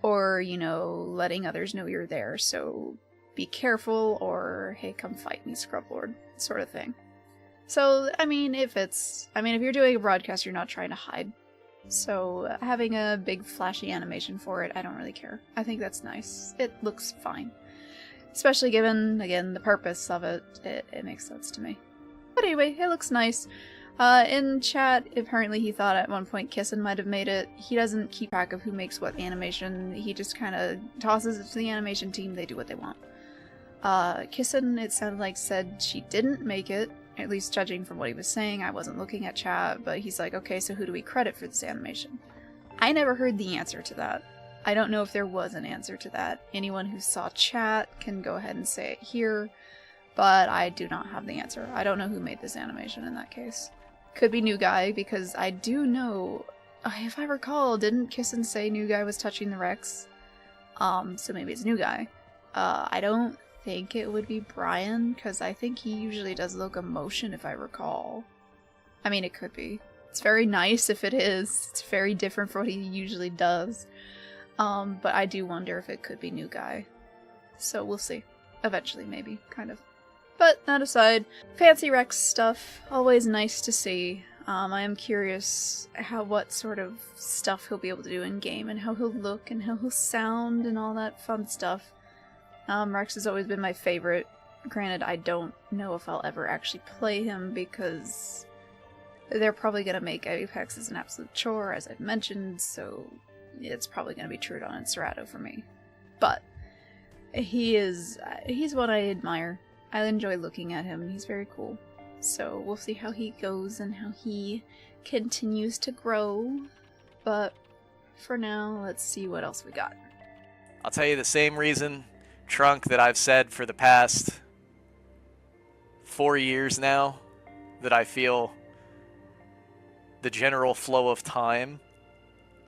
or, letting others know you're there, so be careful, or hey, come fight me, Scrublord, sort of thing. So, if you're doing a broadcast, you're not trying to hide. So, having a big flashy animation for it, I don't really care. I think that's nice. It looks fine. Especially given, again, the purpose of it, it makes sense to me. But anyway, it looks nice. In chat, apparently he thought at one point Kissin might have made it. He doesn't keep track of who makes what animation. He just kind of tosses it to the animation team. They do what they want. Kissin, it sounded like, said she didn't make it. At least judging from what he was saying. I wasn't looking at chat, but he's like, okay, so who do we credit for this animation? I never heard the answer to that. I don't know if there was an answer to that. Anyone who saw chat can go ahead and say it here, but I do not have the answer. I don't know who made this animation in that case. Could be New Guy, because I do know, if I recall, didn't Kissin say New Guy was touching the Rex? So maybe it's New Guy. I don't think it would be Brian, because I think he usually does locomotion, if I recall. I mean, it could be. It's very nice if it is. It's very different from what he usually does. But I do wonder if it could be New Guy. So we'll see. Eventually, maybe, kind of. But that aside, fancy Rex stuff, always nice to see. I am curious what sort of stuff he'll be able to do in game, and how he'll look, and how he'll sound, and all that fun stuff. Rex has always been my favorite. Granted, I don't know if I'll ever actually play him, because they're probably going to make Apex as an absolute chore, as I've mentioned, so it's probably going to be Trudon and Cerato for me. But he's one I admire. I enjoy looking at him, and he's very cool. So we'll see how he goes and how he continues to grow. But for now, let's see what else we got. I'll tell you the same reason, Trunk, that I've said for the past 4 years now, that I feel the general flow of time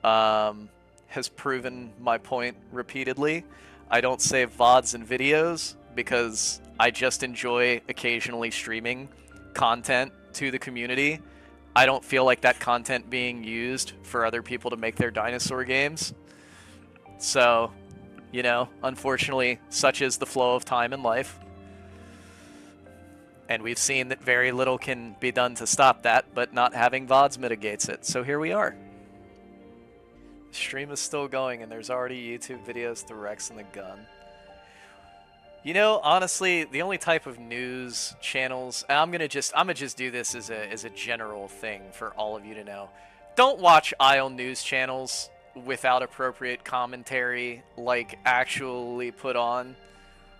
has proven my point repeatedly. I don't save VODs and videos because I just enjoy occasionally streaming content to the community. I don't feel like that content being used for other people to make their dinosaur games. So, you know, unfortunately, such is the flow of time in life. And we've seen that very little can be done to stop that, but not having VODs mitigates it. So here we are. The stream is still going, and there's already YouTube videos to Rex and the gun. You know, honestly, the only type of news channels, and I'm gonna just do this as a general thing for all of you to know. Don't watch Isle news channels without appropriate commentary, like, actually put on.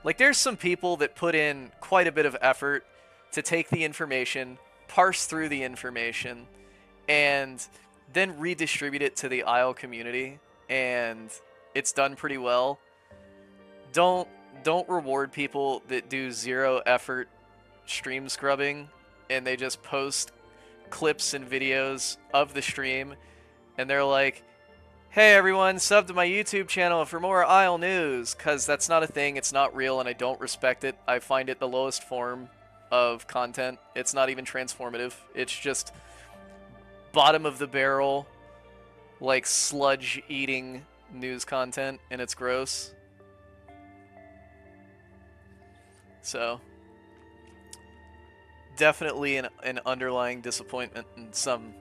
Like, there's some people that put in quite a bit of effort to take the information, parse through the information, and then redistribute it to the Isle community, and it's done pretty well. Don't reward people that do zero effort stream scrubbing, and they just post clips and videos of the stream, and they're like, hey everyone, sub to my YouTube channel for more Isle news, because that's not a thing, it's not real, and I don't respect it. I find it the lowest form of content. It's not even transformative. It's just bottom of the barrel, like, sludge eating news content, and it's gross. So definitely an underlying disappointment in some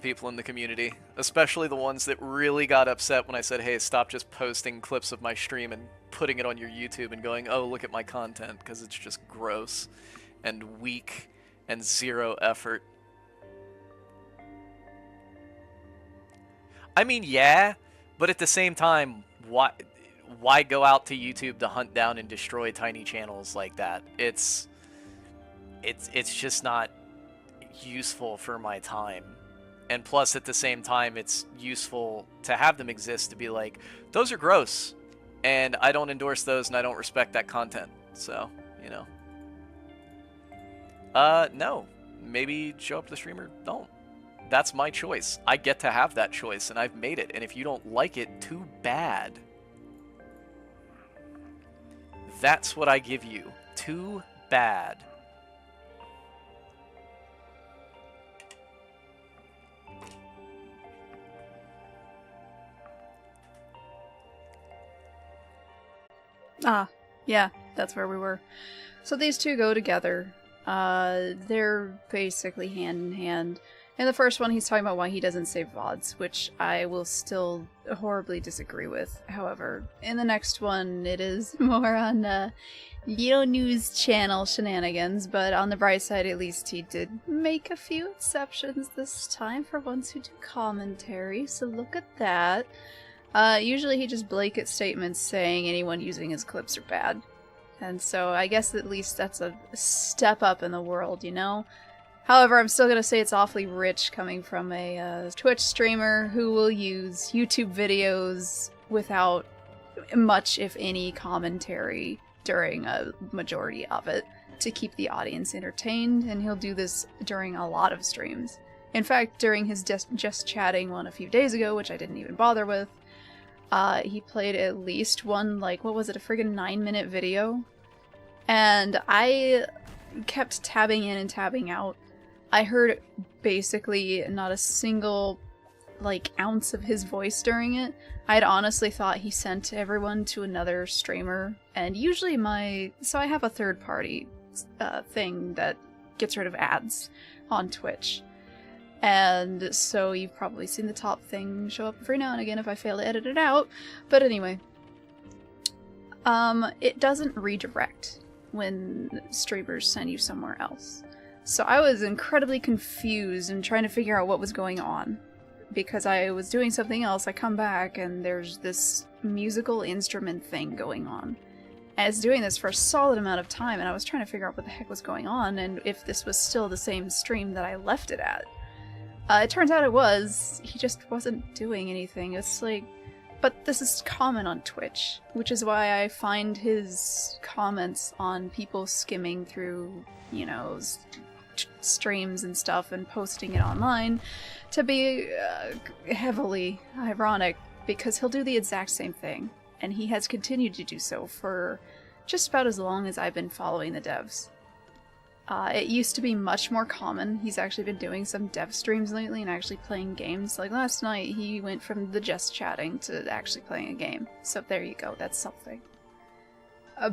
people in the community, especially the ones that really got upset when I said, hey, stop just posting clips of my stream and putting it on your YouTube and going, oh, look at my content, because it's just gross and weak and zero effort. I mean, yeah, but at the same time, why go out to YouTube to hunt down and destroy tiny channels like that? It's just not useful for my time. And plus, at the same time, it's useful to have them exist to be like, those are gross, and I don't endorse those, and I don't respect that content. So, you know. No. Maybe show up to the stream or don't. That's my choice. I get to have that choice, and I've made it. And if you don't like it, too bad. That's what I give you. Too bad. Ah, yeah, that's where we were. So these two go together. They're basically hand in hand. In the first one, he's talking about why he doesn't save VODs, which I will still horribly disagree with. However, in the next one, it is more on Yo News channel shenanigans, but on the bright side, at least he did make a few exceptions this time for ones who do commentary, so look at that. Usually he just blanket statements saying anyone using his clips are bad. And so I guess at least that's a step up in the world, you know? However, I'm still going to say it's awfully rich coming from a Twitch streamer who will use YouTube videos without much, if any, commentary during a majority of it to keep the audience entertained, and he'll do this during a lot of streams. In fact, during his just chatting one a few days ago, which I didn't even bother with, he played at least one, like, what was it, a friggin' 9-minute video? And I kept tabbing in and tabbing out. I heard basically not a single, like, ounce of his voice during it. I'd honestly thought he sent everyone to another streamer, and usually so I have a third-party thing that gets rid of ads on Twitch. And so you've probably seen the top thing show up every now and again if I fail to edit it out. But anyway, it doesn't redirect when streamers send you somewhere else. So I was incredibly confused and trying to figure out what was going on. Because I was doing something else, I come back and there's this musical instrument thing going on. And it's doing this for a solid amount of time, and I was trying to figure out what the heck was going on and if this was still the same stream that I left it at. It turns out it was. He just wasn't doing anything. It's like... But this is common on Twitch, which is why I find his comments on people skimming through, you know, streams and stuff and posting it online to be heavily ironic, because he'll do the exact same thing, and he has continued to do so for just about as long as I've been following the devs. It used to be much more common. He's actually been doing some dev streams lately and actually playing games. Like last night, he went from the just chatting to actually playing a game. So there you go, that's something.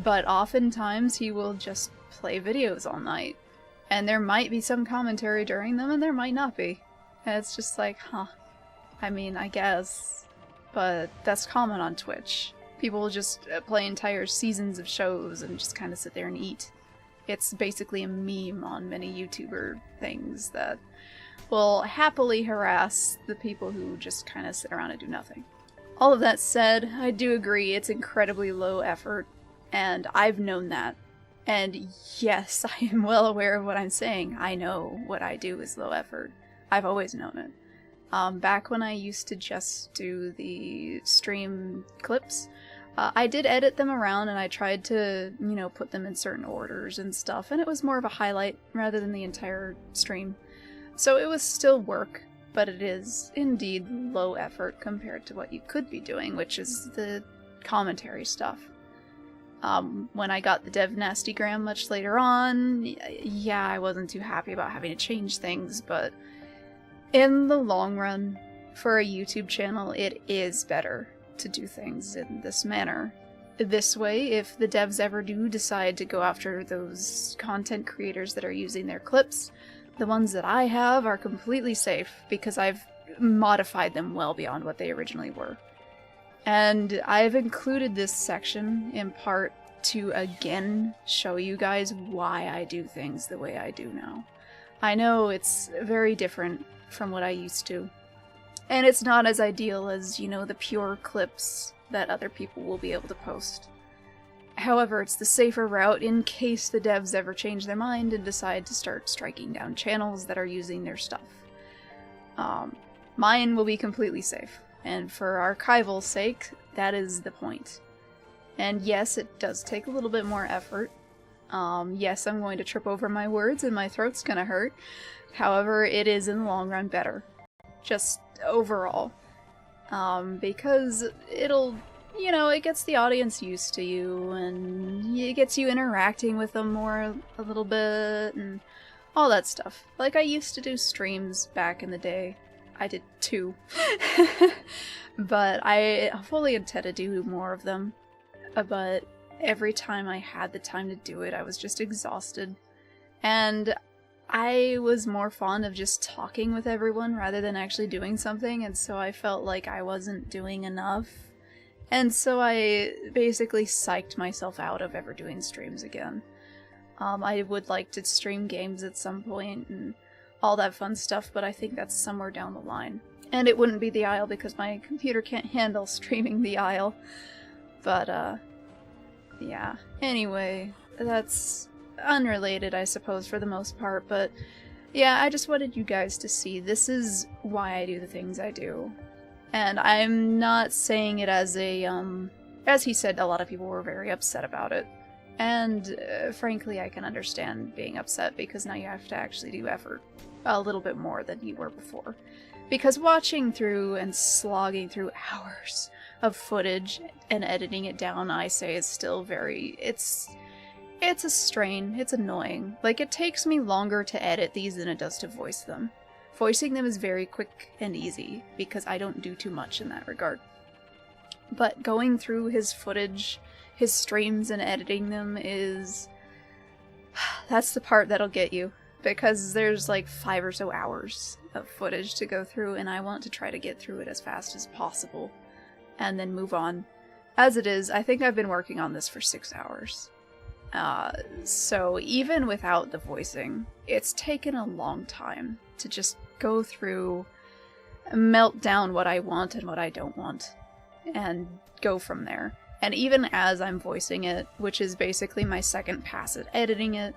But oftentimes he will just play videos all night. And there might be some commentary during them, and there might not be. And it's just like, huh. I mean, I guess. But that's common on Twitch. People will just play entire seasons of shows and just kind of sit there and eat. It's basically a meme on many YouTuber things that will happily harass the people who just kind of sit around and do nothing. All of that said, I do agree it's incredibly low effort, and I've known that. And yes, I am well aware of what I'm saying. I know what I do is low effort. I've always known it. Back when I used to just do the stream clips, I did edit them around and I tried to, you know, put them in certain orders and stuff, and it was more of a highlight rather than the entire stream. So it was still work, but it is indeed low effort compared to what you could be doing, which is the commentary stuff. When I got the Dev Nastygram much later on, yeah, I wasn't too happy about having to change things, but in the long run, for a YouTube channel, it is better to do things in this manner. This way, if the devs ever do decide to go after those content creators that are using their clips, the ones that I have are completely safe because I've modified them well beyond what they originally were. And I've included this section in part to again show you guys why I do things the way I do now. I know it's very different from what I used to. And it's not as ideal as, you know, the pure clips that other people will be able to post. However, it's the safer route in case the devs ever change their mind and decide to start striking down channels that are using their stuff. Mine will be completely safe, and for archival sake, that is the point. And yes, it does take a little bit more effort. Yes, I'm going to trip over my words and my throat's gonna hurt. However, it is in the long run better. Just overall. Because it'll, you know, it gets the audience used to you, and it gets you interacting with them more a little bit, and all that stuff. Like, I used to do streams back in the day. I did 2. But I fully intend to do more of them. But every time I had the time to do it, I was just exhausted. And I was more fond of just talking with everyone rather than actually doing something, and so I felt like I wasn't doing enough. And so I basically psyched myself out of ever doing streams again. I would like to stream games at some point and all that fun stuff, but I think that's somewhere down the line. And it wouldn't be the Isle because my computer can't handle streaming the Isle. But, yeah. Anyway, that's unrelated, I suppose, for the most part, but yeah, I just wanted you guys to see this is why I do the things I do. And I'm not saying it as a, as he said, a lot of people were very upset about it. And frankly, I can understand being upset because now you have to actually do effort a little bit more than you were before. Because watching through and slogging through hours of footage and editing it down, I say, is still very, it's a strain. It's annoying. Like, it takes me longer to edit these than it does to voice them. Voicing them is very quick and easy because I don't do too much in that regard. But going through his footage, his streams, and editing them is... that's the part that'll get you. Because there's like 5 or so hours of footage to go through, and I want to try to get through it as fast as possible. And then move on. As it is, I think I've been working on this for 6 hours. So even without the voicing, it's taken a long time to just go through, melt down what I want and what I don't want, and go from there. And even as I'm voicing it, which is basically my second pass at editing it,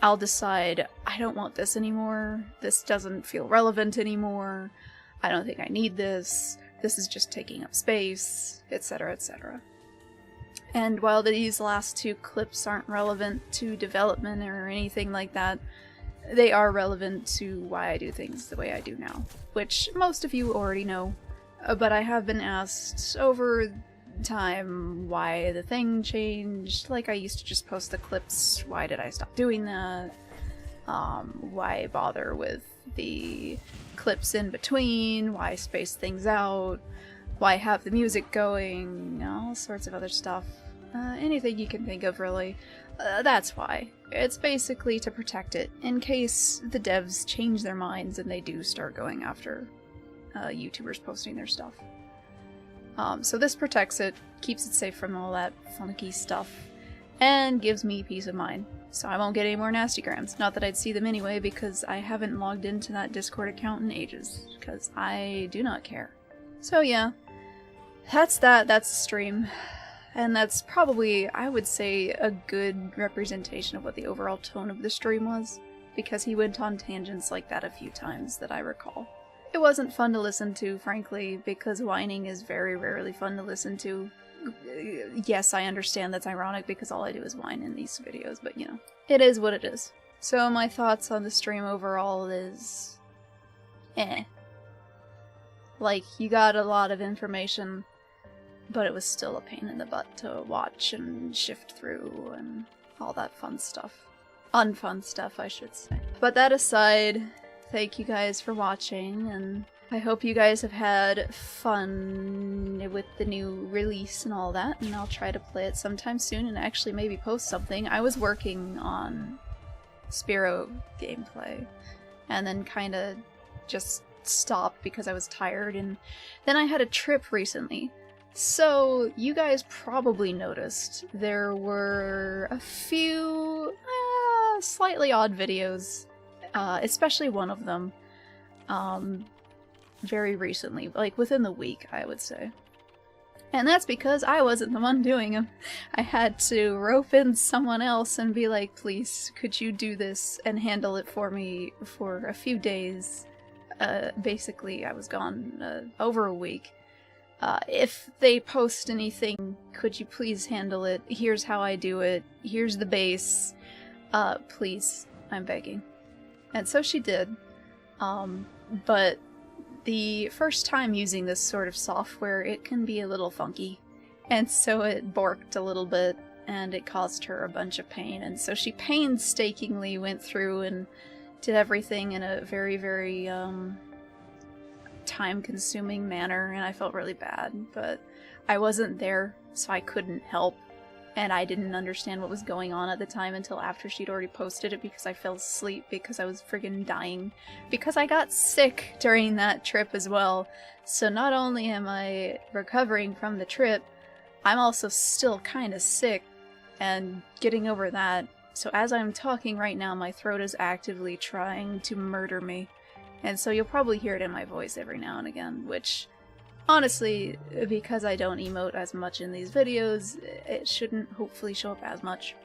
I'll decide, I don't want this anymore, this doesn't feel relevant anymore, I don't think I need this is just taking up space, etc., etc. And while these last 2 clips aren't relevant to development or anything like that, they are relevant to why I do things the way I do now, which most of you already know, but I have been asked over time why the thing changed. Like, I used to just post the clips, why did I stop doing that? Why bother with the clips in between? Why space things out? Why have the music going? All sorts of other stuff. Anything you can think of, really. That's why. It's basically to protect it, in case the devs change their minds and they do start going after YouTubers posting their stuff. So this protects it, keeps it safe from all that funky stuff, and gives me peace of mind. So I won't get any more nastygrams. Not that I'd see them anyway, because I haven't logged into that Discord account in ages, because I do not care. So yeah, that's that. That's the stream. And that's probably, I would say, a good representation of what the overall tone of the stream was, because he went on tangents like that a few times that I recall. It wasn't fun to listen to, frankly, because whining is very rarely fun to listen to. Yes, I understand that's ironic because all I do is whine in these videos, but you know, it is what it is. So my thoughts on the stream overall is... Like, you got a lot of information, but it was still a pain in the butt to watch and shift through and all that fun stuff. Unfun stuff, I should say. But that aside, thank you guys for watching, and I hope you guys have had fun with the new release and all that, and I'll try to play it sometime soon and actually maybe post something. I was working on Spiro gameplay, and then kinda just stopped because I was tired, and then I had a trip recently. So, you guys probably noticed there were a few slightly odd videos, especially one of them, very recently, like within the week, I would say. And that's because I wasn't the one doing them. I had to rope in someone else and be like, please, could you do this and handle it for me for a few days? Basically, I was gone over a week. If they post anything, could you please handle it? Here's how I do it. Here's the base. Please, I'm begging. And so she did. But the first time using this sort of software, it can be a little funky. And so it borked a little bit, and it caused her a bunch of pain. And so she painstakingly went through and did everything in a very, very, time-consuming manner, and I felt really bad, but I wasn't there, so I couldn't help. and I didn't understand what was going on at the time until after she'd already posted it because I fell asleep because I was friggin' dying. Because I got sick during that trip as well. So not only am I recovering from the trip, I'm also still kinda sick and getting over that. So as I'm talking right now, my throat is actively trying to murder me. And so you'll probably hear it in my voice every now and again, which... honestly, because I don't emote as much in these videos, it shouldn't hopefully show up as much.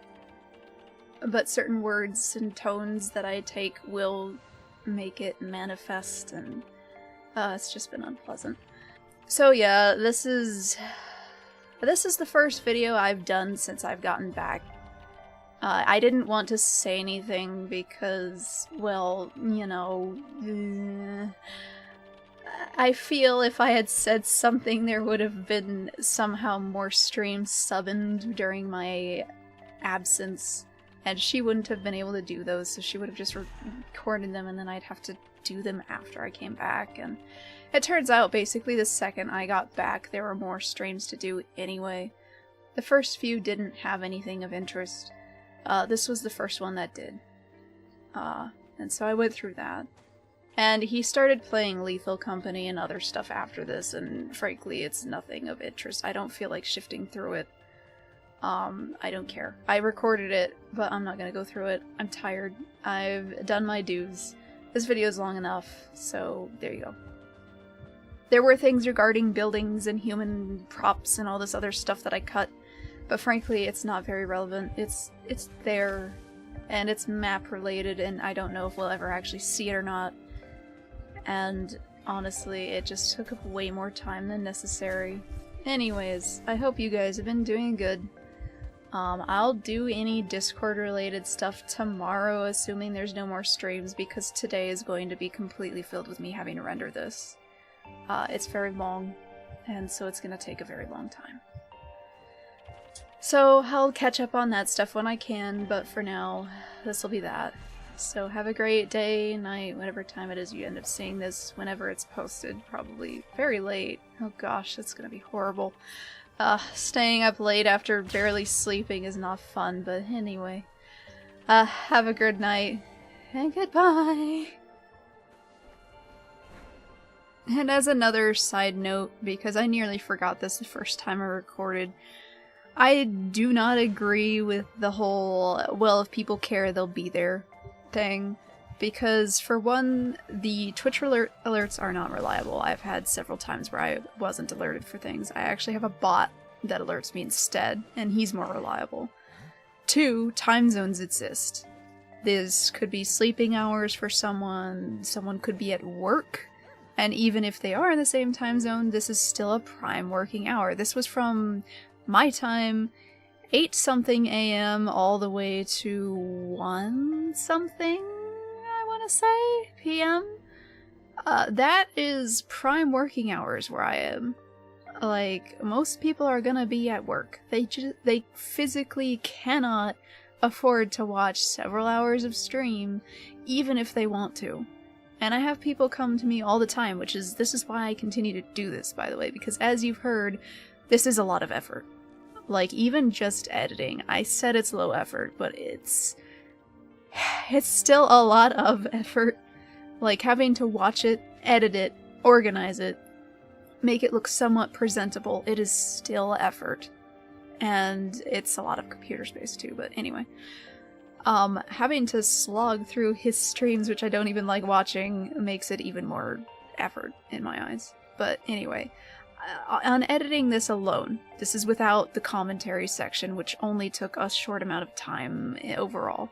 But certain words and tones that I take will make it manifest, and it's just been unpleasant. So yeah, this is the first video I've done since I've gotten back. I didn't want to say anything because, well, you know... I feel if I had said something, there would have been somehow more streams subbed during my absence, and she wouldn't have been able to do those, so she would have just recorded them, and then I'd have to do them after I came back. And it turns out, basically, the second I got back, there were more streams to do anyway. The first few didn't have anything of interest. This was the first one that did. And so I went through that. And he started playing Lethal Company and other stuff after this, and frankly, it's nothing of interest. I don't feel like shifting through it. I don't care. I recorded it, but I'm not gonna go through it. I'm tired. I've done my dues. This video's long enough, so there you go. There were things regarding buildings and human props and all this other stuff that I cut, but frankly, it's not very relevant. It's there, and it's map related, and I don't know if we'll ever actually see it or not. And honestly, it just took up way more time than necessary. Anyways, I hope you guys have been doing good. I'll do any Discord related stuff tomorrow, assuming there's no more streams, because today is going to be completely filled with me having to render this. It's very long, and so it's gonna take a very long time. So I'll catch up on that stuff when I can, but for now, this'll be that. So have a great day, night, whatever time it is you end up seeing this, whenever it's posted, probably very late. Oh gosh, that's gonna be horrible. Staying up late after barely sleeping is not fun, but anyway. Have a good night, and goodbye! And as another side note, because I nearly forgot this the first time I recorded, I do not agree with the whole, well, if people care, they'll be there thing, because for one, the Twitch alerts are not reliable. I've had several times where I wasn't alerted for things. I actually have a bot that alerts me instead, and he's more reliable. Two, time zones exist. This could be sleeping hours for someone could be at work, and even if they are in the same time zone, this is still a prime working hour. This was from my time, 8-something a.m. all the way to 1-something, I want to say, p.m. That is prime working hours where I am. Like, most people are gonna be at work. They physically cannot afford to watch several hours of stream, even if they want to. And I have people come to me all the time, this is why I continue to do this, by the way, because as you've heard, this is a lot of effort. Like, even just editing, I said it's low effort, but it's still a lot of effort. Like, having to watch it, edit it, organize it, make it look somewhat presentable, it is still effort. And it's a lot of computer space too, but anyway. Having to slog through his streams, which I don't even like watching, makes it even more effort in my eyes. But anyway. On editing this alone, this is without the commentary section, which only took a short amount of time overall.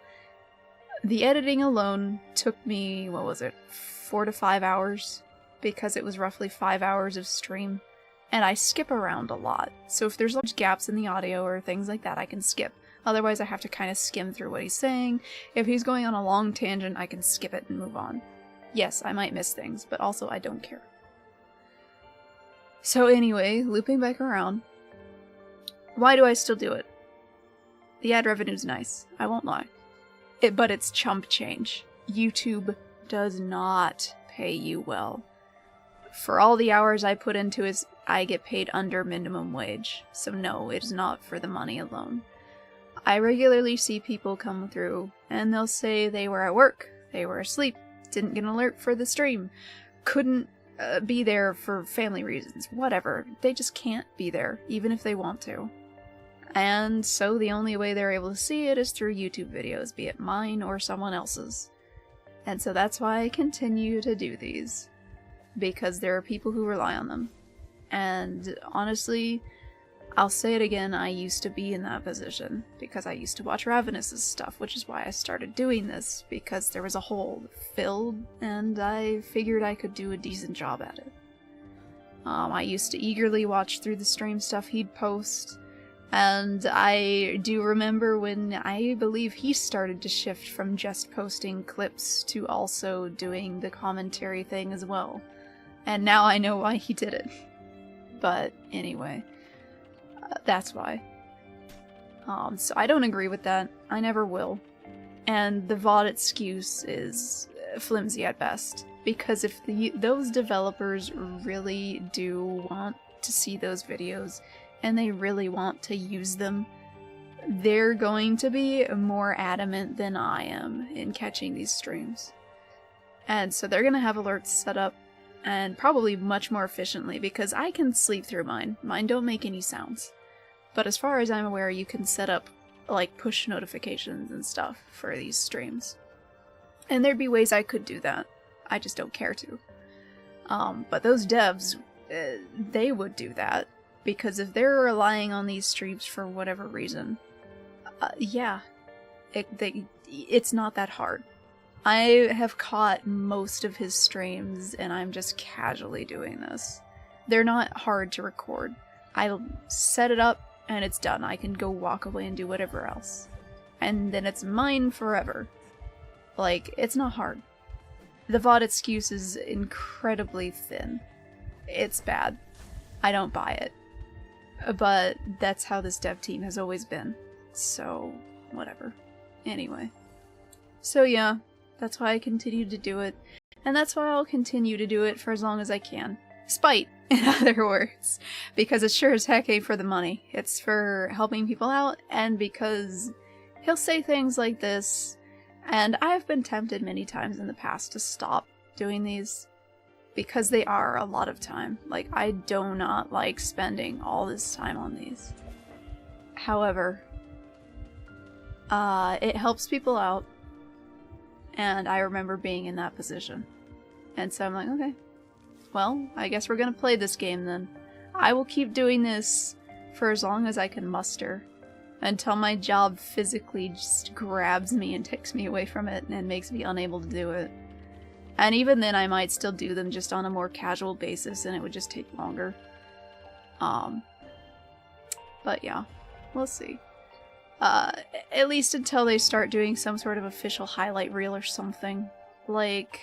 The editing alone took me, 4 to 5 hours? Because it was roughly 5 hours of stream. And I skip around a lot, so if there's large gaps in the audio or things like that, I can skip. Otherwise I have to kind of skim through what he's saying. If he's going on a long tangent, I can skip it and move on. Yes, I might miss things, but also I don't care. So anyway, looping back around, why do I still do it? The ad revenue's nice, I won't lie. But it's chump change. YouTube does not pay you well. For all the hours I put into it, I get paid under minimum wage. So no, it is not for the money alone. I regularly see people come through and they'll say they were at work, they were asleep, didn't get an alert for the stream, couldn't be there for family reasons, whatever. They just can't be there, even if they want to. And so the only way they're able to see it is through YouTube videos, be it mine or someone else's. And so that's why I continue to do these. Because there are people who rely on them. And honestly, I'll say it again, I used to be in that position. Because I used to watch Ravenous' stuff, which is why I started doing this. Because there was a hole filled, and I figured I could do a decent job at it. I used to eagerly watch through the stream stuff he'd post. And I do remember when I believe he started to shift from just posting clips to also doing the commentary thing as well. And now I know why he did it. But anyway, that's why. So I don't agree with that. I never will. And the VOD excuse is flimsy at best. Because if those developers really do want to see those videos, and they really want to use them, they're going to be more adamant than I am in catching these streams. And so they're going to have alerts set up, and probably much more efficiently, because I can sleep through mine. Mine don't make any sounds. But as far as I'm aware, you can set up, like, push notifications and stuff for these streams. And there'd be ways I could do that. I just don't care to. But those devs, they would do that. Because if they're relying on these streams for whatever reason, yeah, it's not that hard. I have caught most of his streams, and I'm just casually doing this. They're not hard to record. I'll set it up, and it's done. I can go walk away and do whatever else. And then it's mine forever. Like, it's not hard. The VOD excuse is incredibly thin. It's bad. I don't buy it. But that's how this dev team has always been. So, whatever. Anyway. So yeah, that's why I continue to do it. And that's why I'll continue to do it for as long as I can. Spite, in other words. Because it sure as heck ain't for the money. It's for helping people out, and because he'll say things like this, and I've been tempted many times in the past to stop doing these. Because they are a lot of time. Like, I do not like spending all this time on these. However, it helps people out, and I remember being in that position. And so I'm like, okay, well, I guess we're gonna play this game then. I will keep doing this for as long as I can muster, until my job physically just grabs me and takes me away from it and makes me unable to do it. And even then I might still do them just on a more casual basis, and it would just take longer. But yeah, we'll see. At least until they start doing some sort of official highlight reel or something. Like,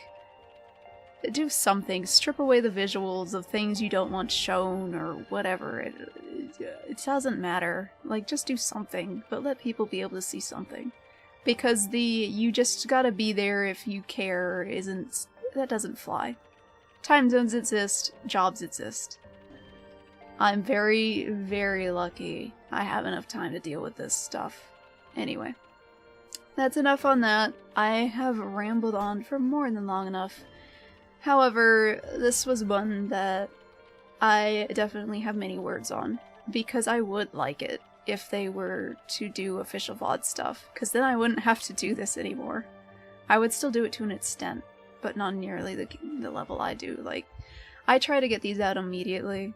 do something. Strip away the visuals of things you don't want shown or whatever. It doesn't matter. Like, just do something, but let people be able to see something. Because you just gotta be there if you care that doesn't fly. Time zones exist, jobs exist. I'm very, very lucky I have enough time to deal with this stuff. Anyway, that's enough on that. I have rambled on for more than long enough. However, this was one that I definitely have many words on, because I would like it if they were to do official VOD stuff, because then I wouldn't have to do this anymore. I would still do it to an extent, but not nearly the level I do. Like, I try to get these out immediately,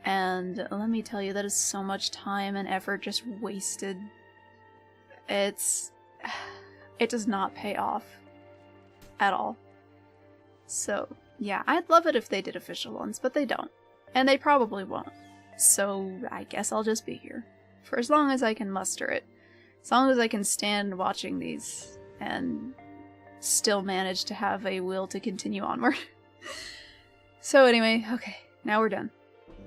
and let me tell you, that is so much time and effort just wasted. It does not pay off at all. So, yeah, I'd love it if they did official ones, but they don't. And they probably won't. So, I guess I'll just be here. For as long as I can muster it. As long as I can stand watching these and still manage to have a will to continue onward. So anyway, okay, now we're done.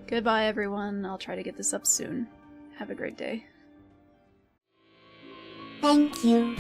Goodbye everyone, I'll try to get this up soon. Have a great day. Thank you.